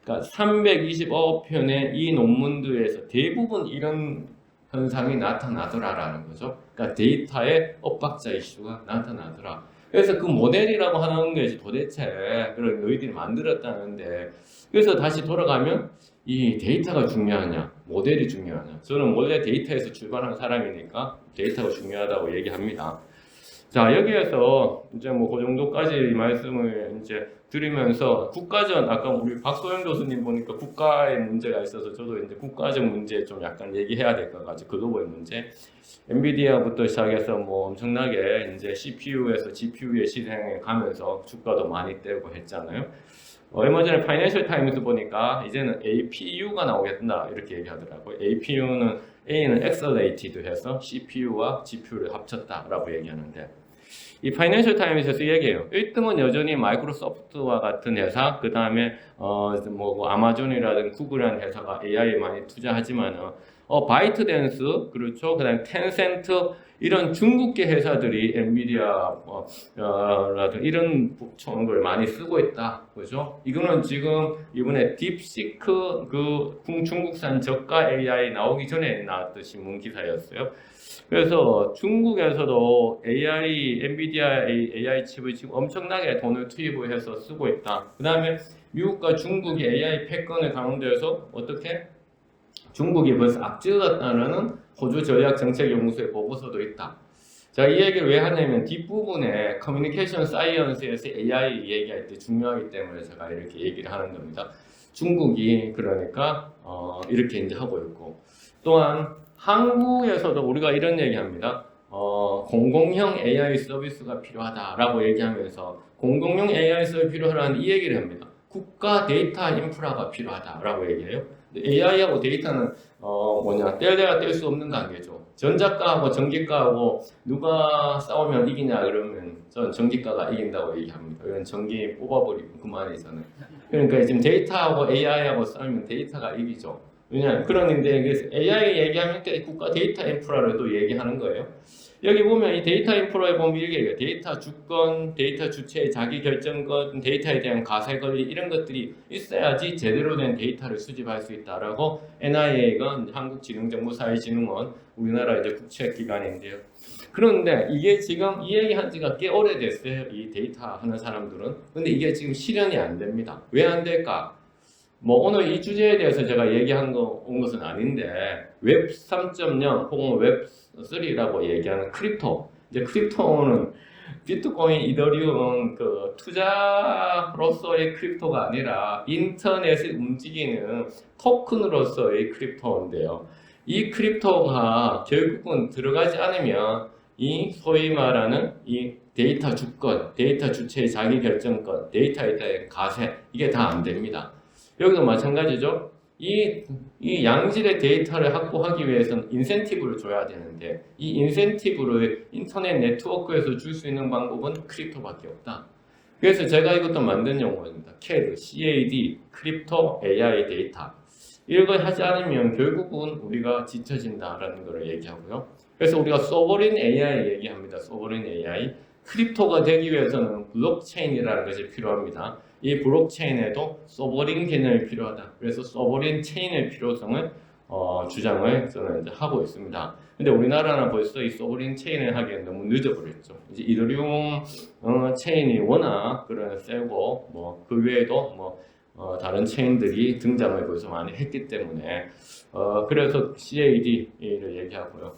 그러니까 329편의 이 논문들에서 대부분 이런 현상이 나타나더라라는 거죠. 그러니까 데이터의 엇박자 이슈가 나타나더라. 그래서 그 모델이라고 하는 것이 도대체 그런 너희들이 만들었다는데, 그래서 다시 돌아가면 이 데이터가 중요하냐, 모델이 중요하냐. 저는 원래 데이터에서 출발한 사람이니까 데이터가 중요하다고 얘기합니다. 자, 여기에서 이제 뭐 그 정도까지 말씀을 이제 드리면서 국가전, 아까 우리 박소영 교수님 보니까 국가의 문제가 있어서 저도 이제 국가적 문제 좀 약간 얘기해야 될 것 같아요. 글로벌 문제. 엔비디아부터 시작해서 뭐 엄청나게 이제 CPU에서 GPU의 시장에 가면서 주가도 많이 떼고 했잖아요. 얼마 전에 파이낸셜 타임스 보니까 이제는 APU가 나오겠다 이렇게 얘기하더라고요. APU는 A는 accelerated 해서 CPU와 GPU를 합쳤다라고 얘기하는데, 이 파이낸셜 타임스에서 얘기해요. 1등은 여전히 마이크로소프트와 같은 회사, 그 다음에 뭐 아마존이라든 구글이라는 회사가 AI에 많이 투자하지만 바이트댄스, 그렇죠. 그 다음에 텐센트, 이런 중국계 회사들이 엔비디아라든 이런 걸 많이 쓰고 있다. 그죠? 이거는 지금 이번에 딥시크 그 중국산 저가 AI 나오기 전에 나왔던 신문 기사였어요. 그래서 중국에서도 엔비디아 AI 칩을 지금 엄청나게 돈을 투입을 해서 쓰고 있다. 그 다음에 미국과 중국이 AI 패권을 가운데에서 어떻게? 중국이 벌써 앞질렀다는 호주 전략정책연구소의 보고서도 있다. 자, 이 얘기를 왜 하냐면 뒷부분에 커뮤니케이션 사이언스에서 AI 얘기할 때 중요하기 때문에 제가 이렇게 얘기를 하는 겁니다. 중국이 그러니까 이렇게 이제 하고 있고, 또한 한국에서도 우리가 이런 얘기합니다. 공공형 AI 서비스가 필요하다라고 얘기하면서 공공형 AI 서비스 필요하다는 이 얘기를 합니다. 국가 데이터 인프라가 필요하다라고 얘기해요. AI하고 데이터는 뗄래야 뗄 수 없는 관계죠. 전자가하고 전기가하고 누가 싸우면 이기냐 그러면 저는 전기가가 이긴다고 얘기합니다. 이건 전기 뽑아버리고 그만이잖아요. 그러니까 지금 데이터하고 AI하고 싸우면 데이터가 이기죠. 왜냐하면 그런데 AI 얘기하면 국가 데이터 인프라를 또 얘기하는 거예요. 여기 보면 이 데이터 인프라에 보면 이게 데이터 주권, 데이터 주체의 자기 결정권, 데이터에 대한 가세 권리 이런 것들이 있어야지 제대로 된 데이터를 수집할 수 있다라고 NIA가 한국지능정보사회진흥원 우리나라 이제 국책기관인데요. 그런데 이게 지금 이 얘기한 지가 꽤 오래됐어요. 이 데이터 하는 사람들은. 근데 이게 지금 실현이 안 됩니다. 왜 안 될까? 뭐 오늘 이 주제에 대해서 제가 온 것은 아닌데 웹 3.0 혹은 웹 3라고 얘기하는 크립토. 이제 크립토는 비트코인, 이더리움 그 투자로서의 크립토가 아니라 인터넷을 움직이는 토큰으로서의 크립토인데요. 이 크립토가 결국은 들어가지 않으면 이 소위 말하는 이 데이터 주권, 데이터 주체의 자기 결정권, 데이터에 대한 가세 이게 다 안 됩니다. 여기도 마찬가지죠. 이 양질의 데이터를 확보하기 위해서는 인센티브를 줘야 되는데 이 인센티브를 인터넷 네트워크에서 줄 수 있는 방법은 크립토밖에 없다. 그래서 제가 이것도 만든 용어입니다. CAD, CAD, 크립토 AI 데이터. 이걸 하지 않으면 결국은 우리가 지쳐진다라는 걸 얘기하고요. 그래서 우리가 소버린 AI 얘기합니다. 소버린 AI. 크립토가 되기 위해서는 블록체인이라는 것이 필요합니다. 이 블록체인에도 소버린 개념이 필요하다. 그래서 소버린 체인의 필요성을 주장을 저는 이제 하고 있습니다. 근데 우리나라는 벌써 이 소버린 체인을 하기엔 너무 늦어버렸죠. 이제 이더리움 체인이 워낙 그런 세고 뭐 그 외에도 뭐 다른 체인들이 등장을 벌써 많이 했기 때문에 그래서 CAD를 얘기하고요.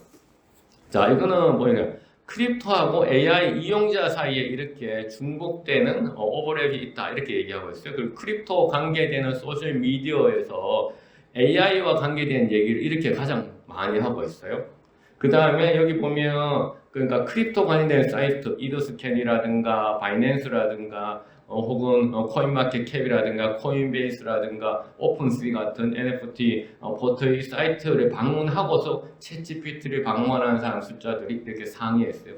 자, 이거는 뭐냐? 크립토하고 AI 이용자 사이에 이렇게 중복되는 오버랩이 있다 이렇게 얘기하고 있어요. 그리고 크립토 관계되는 소셜 미디어에서 AI와 관계된 얘기를 이렇게 가장 많이 하고 있어요. 그 다음에 여기 보면 그러니까 크립토 관련된 사이트 이더스캔이라든가 바이낸스라든가 혹은 코인마켓캡이라든가 코인베이스라든가 오픈스리 같은 NFT 포털 사이트를 방문하고서 챗GPT를 방문하는 사람 숫자들이 이렇게 상위했어요.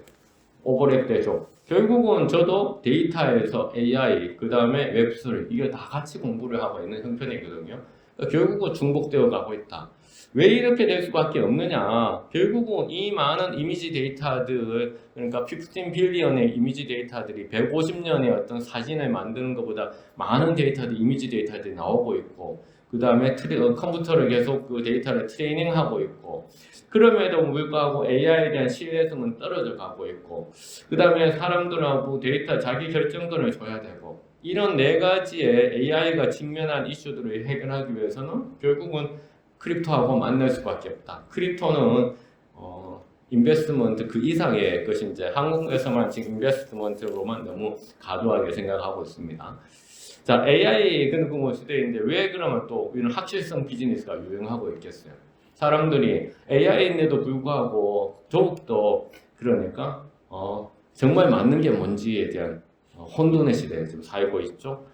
오버랩되죠. 결국은 저도 데이터에서 AI, 그 다음에 웹3 이게 다 같이 공부를 하고 있는 형편이거든요. 그러니까 결국은 중복되어 가고 있다. 왜 이렇게 될 수밖에 없느냐? 결국은 이 많은 이미지 데이터들, 그러니까 15 빌리언의 이미지 데이터들이 150년의 어떤 사진을 만드는 것보다 많은 데이터들이 이미지 데이터들이 나오고 있고, 그 다음에 컴퓨터를 계속 그 데이터를 트레이닝하고 있고, 그럼에도 불구하고 AI에 대한 신뢰성은 떨어져 가고 있고, 그 다음에 사람들하고 데이터 자기 결정권을 줘야 되고, 이런 네 가지의 AI가 직면한 이슈들을 해결하기 위해서는 결국은 크립토하고 만날 수밖에 없다. 크립토는 인베스트먼트 그 이상의 것이 이제 한국에서만 지금 인베스트먼트로만 너무 과도하게 생각하고 있습니다. 자, AI 그 시대인데 왜 그러면 또 이런 학실성 비즈니스가 유행하고 있겠어요? 사람들이 AI인데도 불구하고 더욱더 그러니까 정말 맞는 게 뭔지에 대한 혼돈의 시대에 지금 살고 있죠.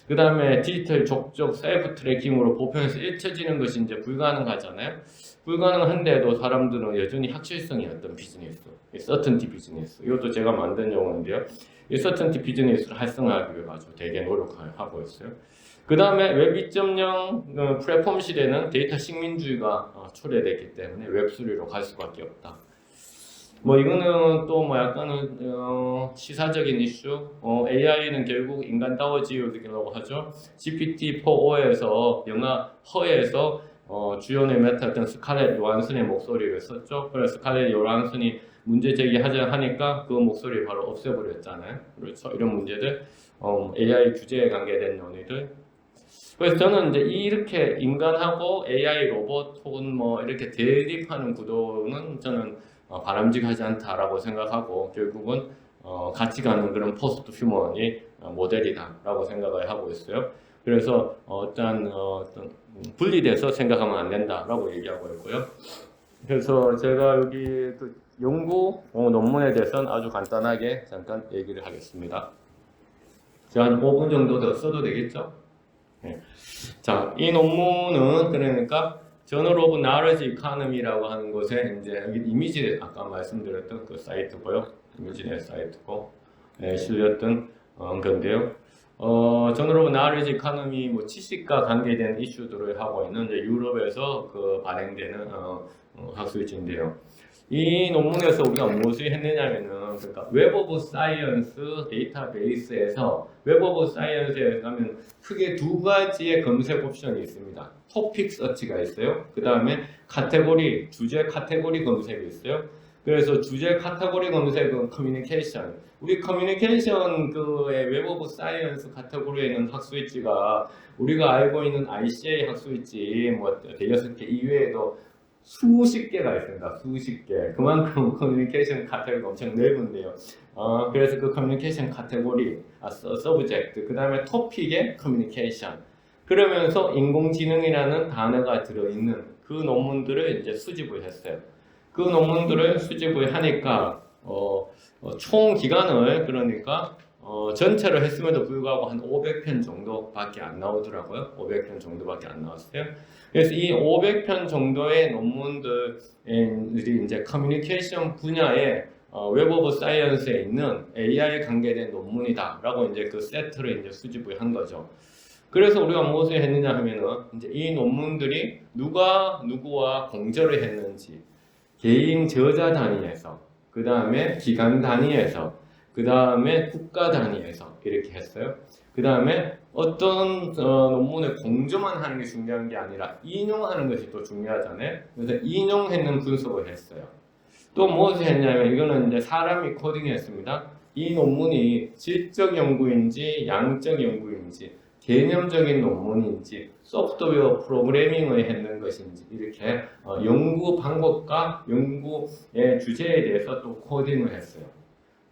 그 다음에 디지털 족적 셀프 트래킹으로 보편에서 잊혀지는 것이 이제 불가능하잖아요. 불가능한데도 사람들은 여전히 학실성이 어떤 비즈니스, 서턴티 비즈니스, 이것도 제가 만든 용어인데요. 이 서턴티 비즈니스를 활성화하기 위해 아주 되게 노력하고 있어요. 그 다음에 웹 2.0 플랫폼 시대는 데이터 식민주의가 초래됐기 때문에 웹3로 갈 수밖에 없다. 뭐 이거는 또 뭐 약간은 시사적인 이슈. AI는 결국 인간다워지우기라고 하죠. GPT-4O에서 영화 허에서 주연을 맡았던 스칼렛 요한슨의 목소리를 썼죠. 그래서 스칼렛 요한슨이 문제 제기하자 하니까 그 목소리를 바로 없애버렸잖아요. 그렇죠. 이런 문제들, AI 규제에 관계된 논의들. 그래서 저는 이제 이렇게 인간하고 AI 로봇 혹은 뭐 이렇게 대립하는 구도는 저는 바람직하지 않다라고 생각하고 결국은 같이 가는 그런 포스트 휴먼이 모델이다라고 생각을 하고 있어요. 그래서 어떤 분리돼서 생각하면 안 된다라고 얘기하고 있고요. 그래서 제가 여기 그 연구 논문에 대해서는 아주 간단하게 잠깐 얘기를 하겠습니다. 제가 한 5분 정도 더 써도 되겠죠? 네. 자, 이 논문은 그러니까 저널 오브 나레지 이코노미라고 하는 곳에 이제 여기 이미지 아까 말씀드렸던 그 사이트고요. 이미지넷 사이트고 실렸던 건데요. 저널 오브 나레지 이코노미 뭐 지식과 관계된 이슈들을 하고 있는 이제 유럽에서 그 발행되는 학술지인데요. 이 논문에서 우리가 무엇을 했느냐면은 그러니까 웹 오브 사이언스 데이터베이스에서 웹 오브 사이언스에 가면 크게 두 가지의 검색 옵션이 있습니다. 토픽 서치가 있어요. 그 다음에 카테고리, 주제 카테고리 검색이 있어요. 그래서 주제 카테고리 검색은 커뮤니케이션. 우리 커뮤니케이션 그의 웹 오브 사이언스 카테고리에는 학술지가 우리가 알고 있는 ICA 학술지 뭐 대여섯 개 이외에도 수십 개가 있습니다. 수십 개. 그만큼 커뮤니케이션 카테고리가 엄청 넓은데요. 그래서 그 커뮤니케이션 카테고리, 서브젝트, 그 다음에 토픽의 커뮤니케이션. 그러면서 인공지능이라는 단어가 들어있는 그 논문들을 이제 수집을 했어요. 그 논문들을 수집을 하니까 총 기간을 그러니까 전체를 했음에도 불구하고 한 500편 정도밖에 안 나오더라고요. 500편 정도밖에 안 나왔어요. 그래서 이 500편 정도의 논문들이 이제 커뮤니케이션 분야의 웹 오브 사이언스에 있는 AI 관계된 논문이다라고 이제 그 세트를 이제 수집을 한 거죠. 그래서 우리가 무엇을 했느냐 하면은 이제 이 논문들이 누가 누구와 공저를 했는지 개인 저자 단위에서, 그 다음에 기관 단위에서, 그 다음에 국가 단위에서 이렇게 했어요. 그 다음에 어떤 논문을 공조만 하는 게 중요한 게 아니라 인용하는 것이 또 중요하잖아요. 그래서 인용했는 분석을 했어요. 또 무엇을 했냐면 이거는 이제 사람이 코딩했습니다. 이 논문이 질적 연구인지 양적 연구인지 개념적인 논문인지 소프트웨어 프로그래밍을 했는 것인지 이렇게 연구 방법과 연구의 주제에 대해서 또 코딩을 했어요.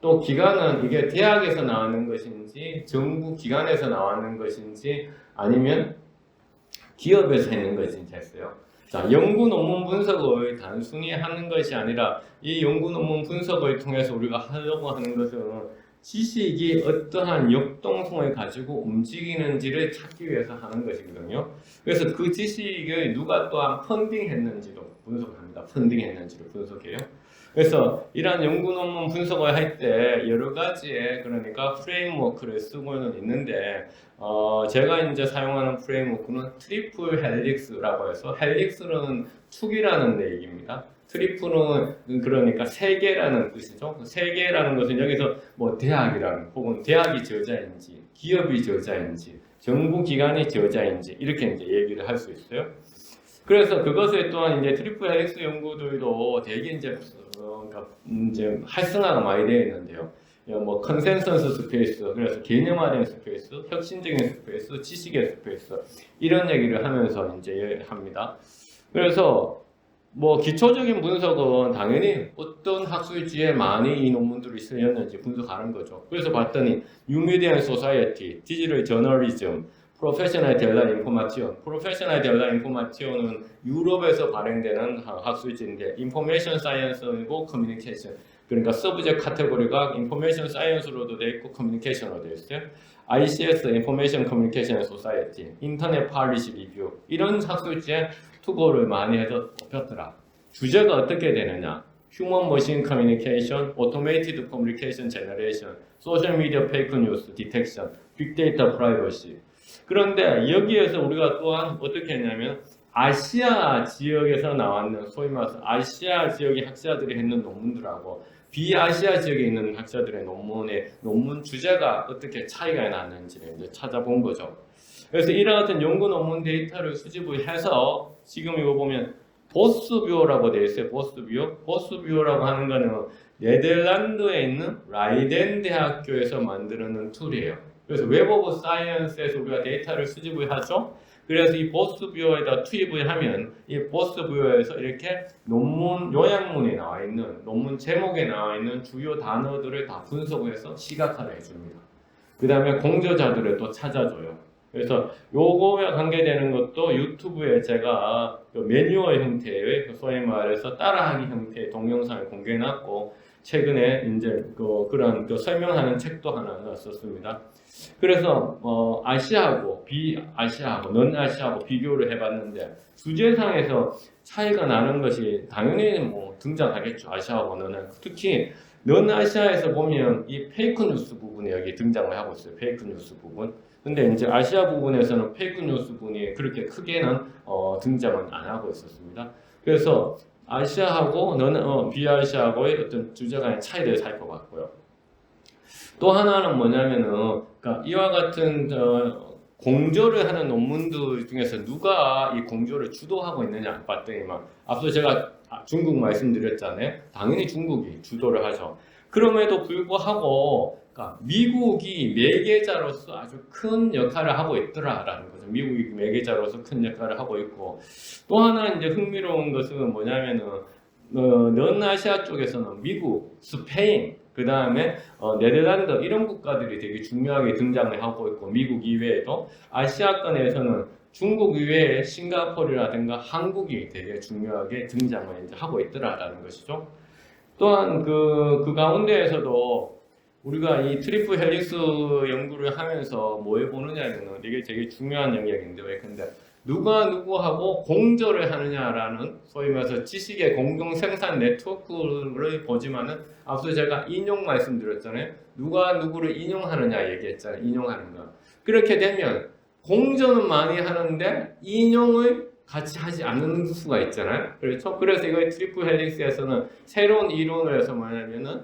또 기관은 이게 대학에서 나왔는 것인지 정부 기관에서 나왔는 것인지 아니면 기업에서 했는 것인지 했어요. 자, 연구 논문 분석을 단순히 하는 것이 아니라 이 연구 논문 분석을 통해서 우리가 하려고 하는 것은 지식이 어떠한 역동성을 가지고 움직이는지를 찾기 위해서 하는 것이거든요. 그래서 그 지식을 누가 또한 펀딩했는지도 분석합니다. 펀딩했는지를 분석해요. 그래서 이러한 연구 논문 분석을 할 때 여러 가지의 그러니까 프레임워크를 쓰고는 있는데 제가 이제 사용하는 프레임워크는 트리플 헬릭스라고 해서 헬릭스는 축이라는 얘기입니다. 트리플은 그러니까 세 개라는 뜻이죠. 세 개라는 것은 여기서 뭐 대학이라는 혹은 대학이 저자인지 기업이 저자인지 정부 기관이 저자인지 이렇게 이제 얘기를 할 수 있어요. 그래서 그것에 또한 이제 트리플 헬릭스 연구들도 되게 이제 그러니까 이제 활성화가 많이 되어 있는데요. 뭐 컨센서스 스페이스, 그래서 개념화된 스페이스, 혁신적인 스페이스, 지식의 스페이스 이런 얘기를 하면서 이제 합니다. 그래서 뭐 기초적인 분석은 당연히 어떤 학술지에 많이 이 논문들이 쓰였는지 분석하는 거죠. 그래서 봤더니 뉴미디어 소사이어티, 디지털 저널리즘, 프로페셔널 델라 인포마티온. 프로페셔널 델라 인포마티온은 유럽에서 발행되는 학술지인데 인포메이션 사이언스이고 커뮤니케이션. 그러니까 서브젝트 카테고리가 인포메이션 사이언스로도 되어 있고 커뮤니케이션으로 되어 있어요. ICS, 인포메이션 커뮤니케이션 소사이어티, 인터넷 팔리시 리뷰 이런 학술지에 투고를 많이 해서 뽑혔더라. 주제가 어떻게 되느냐? 휴먼 머신 커뮤니케이션, 오토메이티드 커뮤니케이션 제너레이션, 소셜 미디어 페이크 뉴스 디텍션, 빅데이터 프라이버시. 그런데 여기에서 우리가 또한 어떻게 했냐면 아시아 지역에서 나왔는 소위 말해서 아시아 지역의 학자들이 했는 논문들하고 비아시아 지역에 있는 학자들의 논문 주제가 어떻게 차이가 나는지를 이제 찾아본 거죠. 그래서 이와 같은 연구 논문 데이터를 수집을 해서 지금 이거 보면 보스뷰어라고 되어 있어요. 보스뷰어라고 하는 거는 네덜란드에 있는 라이덴 대학교에서 만드는 툴이에요. 그래서 웹 오브 사이언스에서 우리가 데이터를 수집을 하죠. 그래서 이 보스뷰어에다 투입을 하면 이 보스뷰어에서 이렇게 논문 요약문에 나와 있는 논문 제목에 나와 있는 주요 단어들을 다 분석해서 시각화를 해줍니다. 그 다음에 공저자들을 또 찾아줘요. 그래서 요거와 관계되는 것도 유튜브에 제가 매뉴얼 형태의 소위 말해서 따라하기 형태의 동영상을 공개해놨고 최근에 이제 그런 설명하는 책도 하나 썼습니다. 그래서 아시아하고 비아시아하고 넌아시아하고 비교를 해봤는데 주제상에서 차이가 나는 것이 당연히 뭐 등장하겠죠. 아시아하고 특히 넌아시아에서 보면 이 페이크 뉴스 부분이 여기 등장을 하고 있어요. 페이크 뉴스 부분. 근데 이제 아시아 부분에서는 페이크 뉴스 부분이 그렇게 크게는 등장은 안 하고 있었습니다. 그래서 아시아하고 비아시아하고의 어떤 주제 간의 차이를 살펴봤고요. 또 하나는 뭐냐면은 그러니까 이와 같은 공조를 하는 논문들 중에서 누가 이 공조를 주도하고 있느냐 봤더니 앞서 제가 중국 말씀드렸잖아요. 당연히 중국이 주도를 하죠. 그럼에도 불구하고 그러니까 미국이 매개자로서 아주 큰 역할을 하고 있더라라는 거죠. 미국이 매개자로서 큰 역할을 하고 있고 또 하나 이제 흥미로운 것은 뭐냐면은 넌아시아 쪽에서는 미국, 스페인, 그 다음에 네덜란드 이런 국가들이 되게 중요하게 등장을 하고 있고 미국 이외에도 아시아권에서는 중국 이외에 싱가포르라든가 한국이 되게 중요하게 등장을 이제 하고 있더라라는 것이죠. 또한 그 가운데에서도 우리가 이 트리플 헬릭스 연구를 하면서 뭘 보느냐면은 이게 되게 중요한 영역인데 왜 근데 누가 누구하고 공조를 하느냐라는 소위 말해서 지식의 공동 생산 네트워크를 보지만은 앞서 제가 인용 말씀드렸잖아요. 누가 누구를 인용하느냐 얘기했잖아요. 인용하는 거. 그렇게 되면 공전은 많이 하는데 인용을 같이 하지 않는 수가 있잖아요. 그렇죠? 그래서 이거 트리플 헬릭스에서는 새로운 이론을 해서 뭐냐면은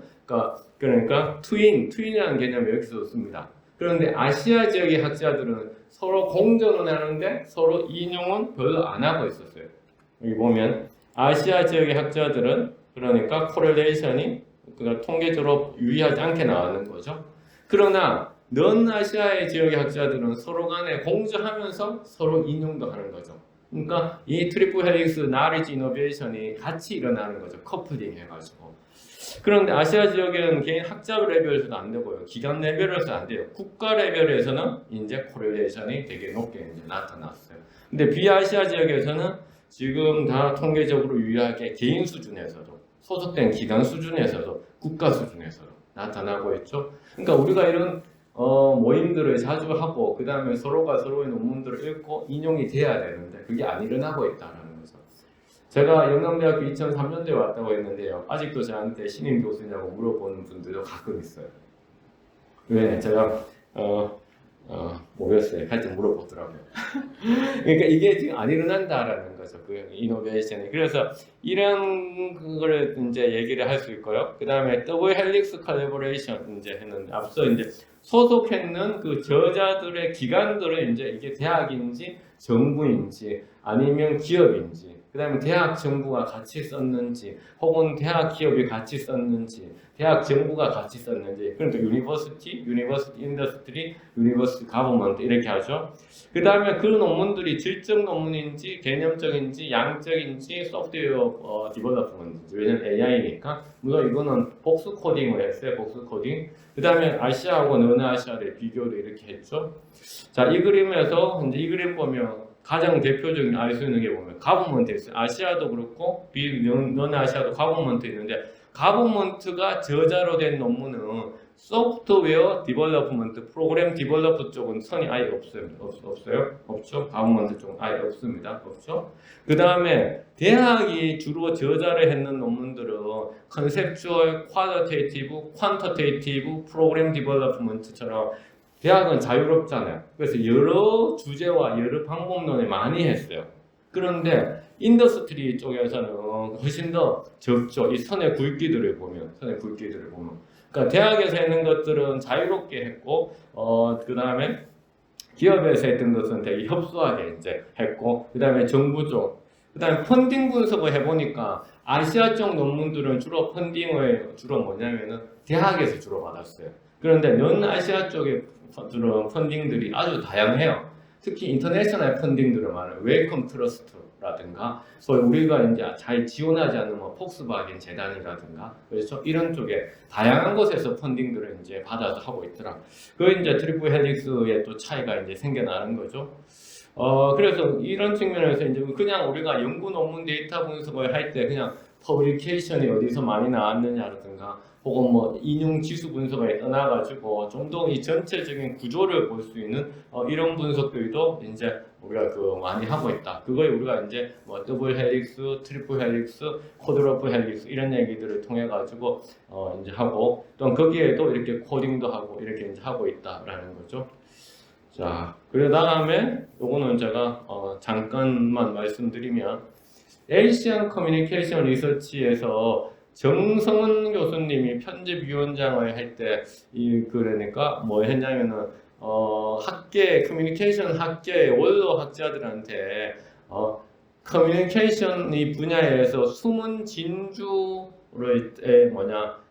그러니까 트윈이라는 개념을 여기서 씁니다. 그런데 아시아 지역의 학자들은 서로 공전은 하는데 서로 인용은 별로 안 하고 있었어요. 여기 보면 아시아 지역의 학자들은 그러니까 코렐레이션이 그러니까 통계적으로 유의하지 않게 나오는 거죠. 그러나 넌 아시아의 지역의 학자들은 서로 간에 공조하면서 서로 인용도 하는 거죠. 그러니까 이 트리플 헬릭스 나리지 이노베이션이 같이 일어나는 거죠. 커플링 해가지고. 그런데 아시아 지역에는 개인 학자 레벨에서는 안 되고요. 기관 레벨에서는 안 돼요. 국가 레벨에서는 이제 코렐레이션이 되게 높게 이제 나타났어요. 근데 비아시아 지역에서는 지금 다 통계적으로 유의하게 개인 수준에서도 소속된 기관 수준에서도 국가 수준에서도 나타나고 있죠. 그러니까 우리가 이런 모임들을 자주 하고 그 다음에 서로가 서로의 논문들을 읽고 인용이 돼야 되는데 그게 안 일어나고 있다는 거죠. 제가 영남대학교 2003년도에 왔다고 했는데요. 아직도 저한테 신임 교수냐고 물어보는 분들도 가끔 있어요. 왜? 제가 뭐였어요? 하여튼 물어보더라고요. 그러니까 이게 지금 안 일어난다라는 거죠. 그 이노베이션이. 그래서 이런 거를 이제 얘기를 할 수 있고요. 그 다음에 더블 헬릭스 컬래버레이션 이제 했는데 앞서 이제 소속했는 그 저자들의 기관들은 이제 이게 대학인지 정부인지 아니면 기업인지 그 다음에 대학 정부가 같이 썼는지 혹은 대학 기업이 같이 썼는지 대학 정부가 같이 썼는지 그러니까 유니버시티 인더스트리, 유니버시티 가버먼트 이렇게 하죠. 그 다음에 그 논문들이 질적 논문인지 개념적인지 양적인지 소프트웨어 디벨롭먼트인지 왜냐면 AI니까 물론 이거는 복수 코딩을 했어요. 복수 코딩. 그 다음에 아시아하고 너나아시아를 비교를 이렇게 했죠. 자, 이 그림에서 이제 이 그림 보면 가장 대표적인 알 수 있는 게 보면 가버먼트 있어요. 아시아도 그렇고 너나아시아도 가버먼트 있는데 가버먼트가 저자로 된 논문은 소프트웨어 디벨롭먼트, 프로그램 디벨로퍼 쪽은 선이 아예 없어요. 없죠. 가버먼트 쪽은 아예 없습니다. 없죠. 그 다음에 대학이 주로 저자를 했는 논문들은 컨셉추얼, 퀄리테이티브, 퀀터테이티브, 프로그램 디벨로먼트처럼 대학은 자유롭잖아요. 그래서 여러 주제와 여러 방법론을 많이 했어요. 그런데 인더스트리 쪽에서는 훨씬 더 적죠. 이 선의 굵기들을 보면, 그러니까 대학에서 했는 것들은 자유롭게 했고, 그 다음에 기업에서 했던 것은 되게 협소하게 이제 했고, 그 다음에 정부 쪽, 그 다음에 펀딩 분석을 해보니까 아시아 쪽 논문들은 주로 펀딩을 주로 뭐냐면은 대학에서 주로 받았어요. 그런데 넌 아시아 쪽의 펀딩들이 아주 다양해요. 특히 인터내셔널 펀딩들은 많아요. 웰컴 트러스트라든가 소위 우리가 이제 잘 지원하지 않는 뭐 폭스바겐 재단이라든가 그래서 이런 쪽에 다양한 곳에서 펀딩들을 이제 받아서 하고 있더라. 그 이제 트리플 헬릭스의 또 차이가 이제 생겨나는 거죠. 그래서 이런 측면에서 이제 그냥 우리가 연구 논문 데이터 분석을 할 때 그냥 퍼블리케이션이 어디서 많이 나왔느냐라든가 혹은 뭐 인용 지수 분석을 떠나가지고 좀 더 이 전체적인 구조를 볼 수 있는 이런 분석들도 이제 우리가 많이 하고 있다. 그거에 우리가 이제 뭐 더블 헬릭스, 트리플 헬릭스, 쿼드러플 헬릭스 이런 얘기들을 통해 가지고 이제 하고 또 거기에도 이렇게 코딩도 하고 이렇게 이제 하고 있다라는 거죠. 자, 그 다음에 요거는 제가 잠깐만 말씀드리면 에이시안 커뮤니케이션 리서치에서 정성은 교수님이 편집위원장을 할 때 그러니까 뭐 했냐면은 학계 커뮤니케이션 학계의 원로 학자들한테 커뮤니케이션 이 분야에서 숨은 진주를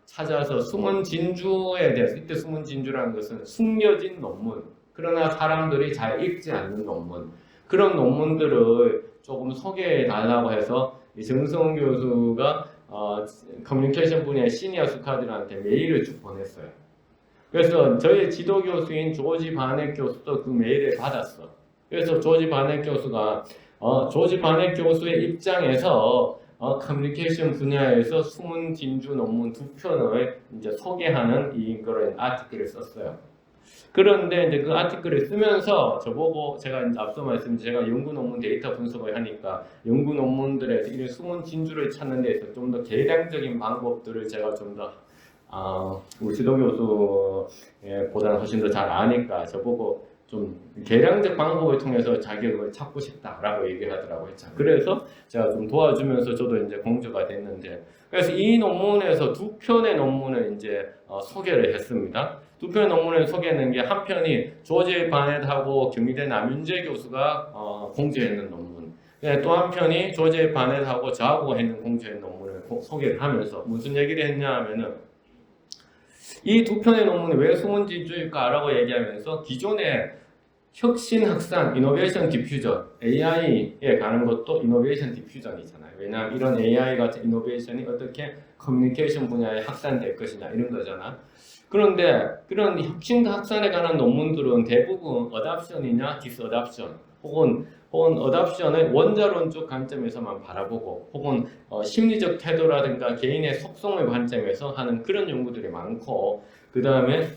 찾아서 숨은 진주에 대해서 이때 숨은 진주라는 것은 숨겨진 논문 그러나 사람들이 잘 읽지 않는 논문 그런 논문들을 조금 소개해 달라고 해서 이 정성은 교수가 커뮤니케이션 분야의 시니어 스카들한테 메일을 쭉 보냈어요. 그래서 저희 지도 교수인 조지 바넷 교수도 그 메일을 받았어. 그래서 조지 바넷 교수가 조지 바넷 교수의 입장에서 커뮤니케이션 분야에서 숨은 진주 논문 2편을 이제 소개하는 이거를 아티클을 썼어요. 그런데 이제 그 아티클을 쓰면서 저보고 제가 이제 앞서 말씀드린 제가 연구 논문 데이터 분석을 하니까 연구 논문들에서 이런 숨은 진주를 찾는 데서 좀 더 계량적인 방법들을 제가 좀 더 우리 지도 교수보다는 훨씬 더 잘 아니까 저보고 좀 계량적 방법을 통해서 자격을 찾고 싶다라고 얘기를 하더라고요. 자, 그래서 제가 좀 도와주면서 저도 이제 공주가 됐는데, 그래서 이 논문에서 두 편의 논문을 이제 소개를 했습니다. 두 편의 논문을 소개하는 게 한 편이 조지 바넷하고 경희대 남윤재 교수가 공저했는 논문, 또 한 편이 조지 바넷하고 저하고 했는 공저했는 논문을 소개를 하면서 무슨 얘기를 했냐 하면은 이 두 편의 논문이 왜 수문지주일까라고 얘기하면서 기존의 혁신 확산, 이노베이션 디퓨전, AI에 가는 것도 이노베이션 디퓨전이잖아요. 왜냐하면 이런 AI 같은 이노베이션이 어떻게 커뮤니케이션 분야에 확산될 것이냐 이런 거잖아. 그런데 그런 혁신 확산에 관한 논문들은 대부분 어답션이냐 디스어답션 혹은 어답션의 원자론적 관점에서만 바라보고 혹은 심리적 태도라든가 개인의 속성의 관점에서 하는 그런 연구들이 많고, 그 다음에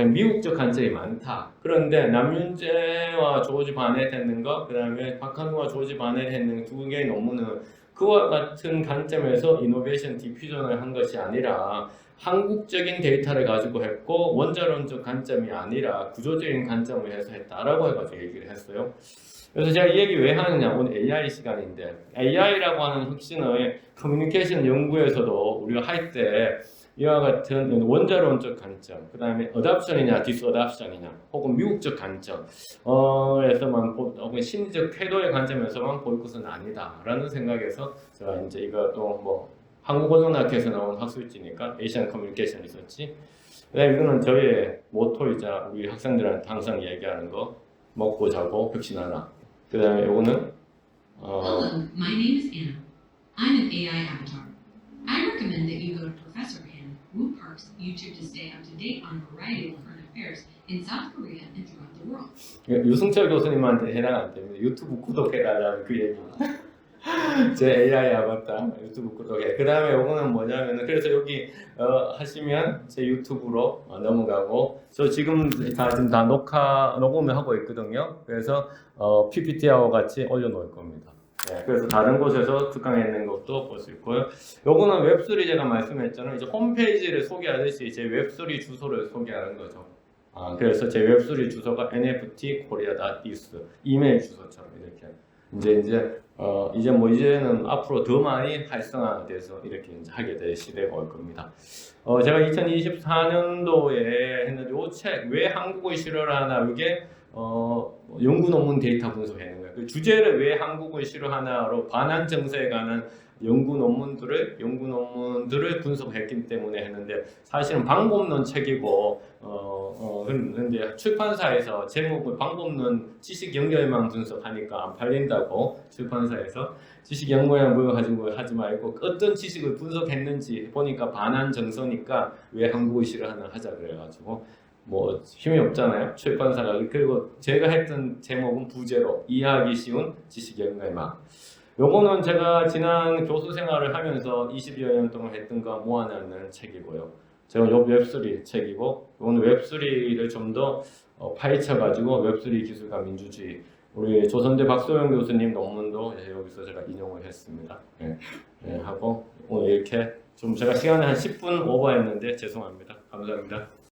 미국적 관점이 많다. 그런데 남윤재와 조지 바넷 했는 거, 그 다음에 박한우와 조지 바넷 했는 두 개의 논문은 그와 같은 관점에서 이노베이션 디퓨전을 한 것이 아니라 한국적인 데이터를 가지고 했고 원자론적 관점이 아니라 구조적인 관점을 해서 했다라고 해가지고 얘기를 했어요. 그래서 제가 이 얘기 왜 하느냐, 오늘 AI 시간인데 AI라고 하는 혁신의 커뮤니케이션 연구에서도 우리가 할 때 이와 같은 원자론적 관점, 그 다음에 어답션이냐 디스어답션이냐 혹은 미국적 관점 에서만 혹은 심리적 태도의 관점에서만 볼 것은 아니다라는 생각에서 제가 이제 이거 또 뭐 한국고등학교에서 나온 학술지니까 에이시안 커뮤니케이션 리서치, 그다음에 이거는 저의 모토이자 우리 학생들한테 항상 얘기하는 거, 먹고 자고 혁신하라. 그 다음에 요거는 Hello, my name is Anna. I'm an AI avatar. I recommend that you go to Professor Han Woo Park's YouTube to stay up to date on a variety of current affairs in South Korea and throughout the world. 유승철 교수님한테 해당 안 됩니다. 유튜브 구독해달라는 그 얘기. 제 AI 아바타 유튜브 구독해. 그 다음에 요거는 뭐냐면은, 그래서 여기 하시면 제 유튜브로 넘어가고, 저 지금 다 녹음을 하고 있거든요. 그래서 PPT하고 같이 올려놓을 겁니다. 네, 그래서 다른 곳에서 특강했는 것도 볼 수 있고요. 요거는 웹3 제가 말씀했잖아요. 이제 홈페이지를 소개하듯이 제 웹3 주소를 소개하는 거죠. 그래서 제 웹3 주소가 nftkorea.is 이메일 주소처럼 이렇게 이제는 앞으로 더 많이 활성화돼서 이렇게 이제 하게 될 시대가 올 겁니다. 제가 2024년도에 했는데 이 책 왜 한국을 싫어하나, 이게 연구 논문 데이터 분석하는 거예요. 그 주제를 왜 한국을 싫어하나로 반환 정세에 관한 연구 논문들을 분석했기 때문에 했는데, 사실은 방법론 책이고 근데 출판사에서 제목을 방법론 지식 연결만 분석하니까 안 팔린다고, 출판사에서 지식 연결만 가지고 하지 말고 어떤 지식을 분석했는지 보니까 반환 정서니까 왜 한국을 싫어하나 하자 그래가지고, 뭐 힘이 없잖아요, 출판사가. 그리고 제가 했던 제목은 부제로 이해하기 쉬운 지식 연결망. 요거는 제가 지난 교수 생활을 하면서 20여 년 동안 했던 거 모아놓는 책이고요. 제가 요 웹3 책이고, 요거는 웹3를 좀 더 파헤쳐가지고 웹3 기술과 민주주의, 우리 조선대 박소영 교수님 논문도 여기서 제가 인용을 했습니다. 하고 오늘 이렇게 좀 제가 시간을 한 10분 오버했는데 죄송합니다. 감사합니다.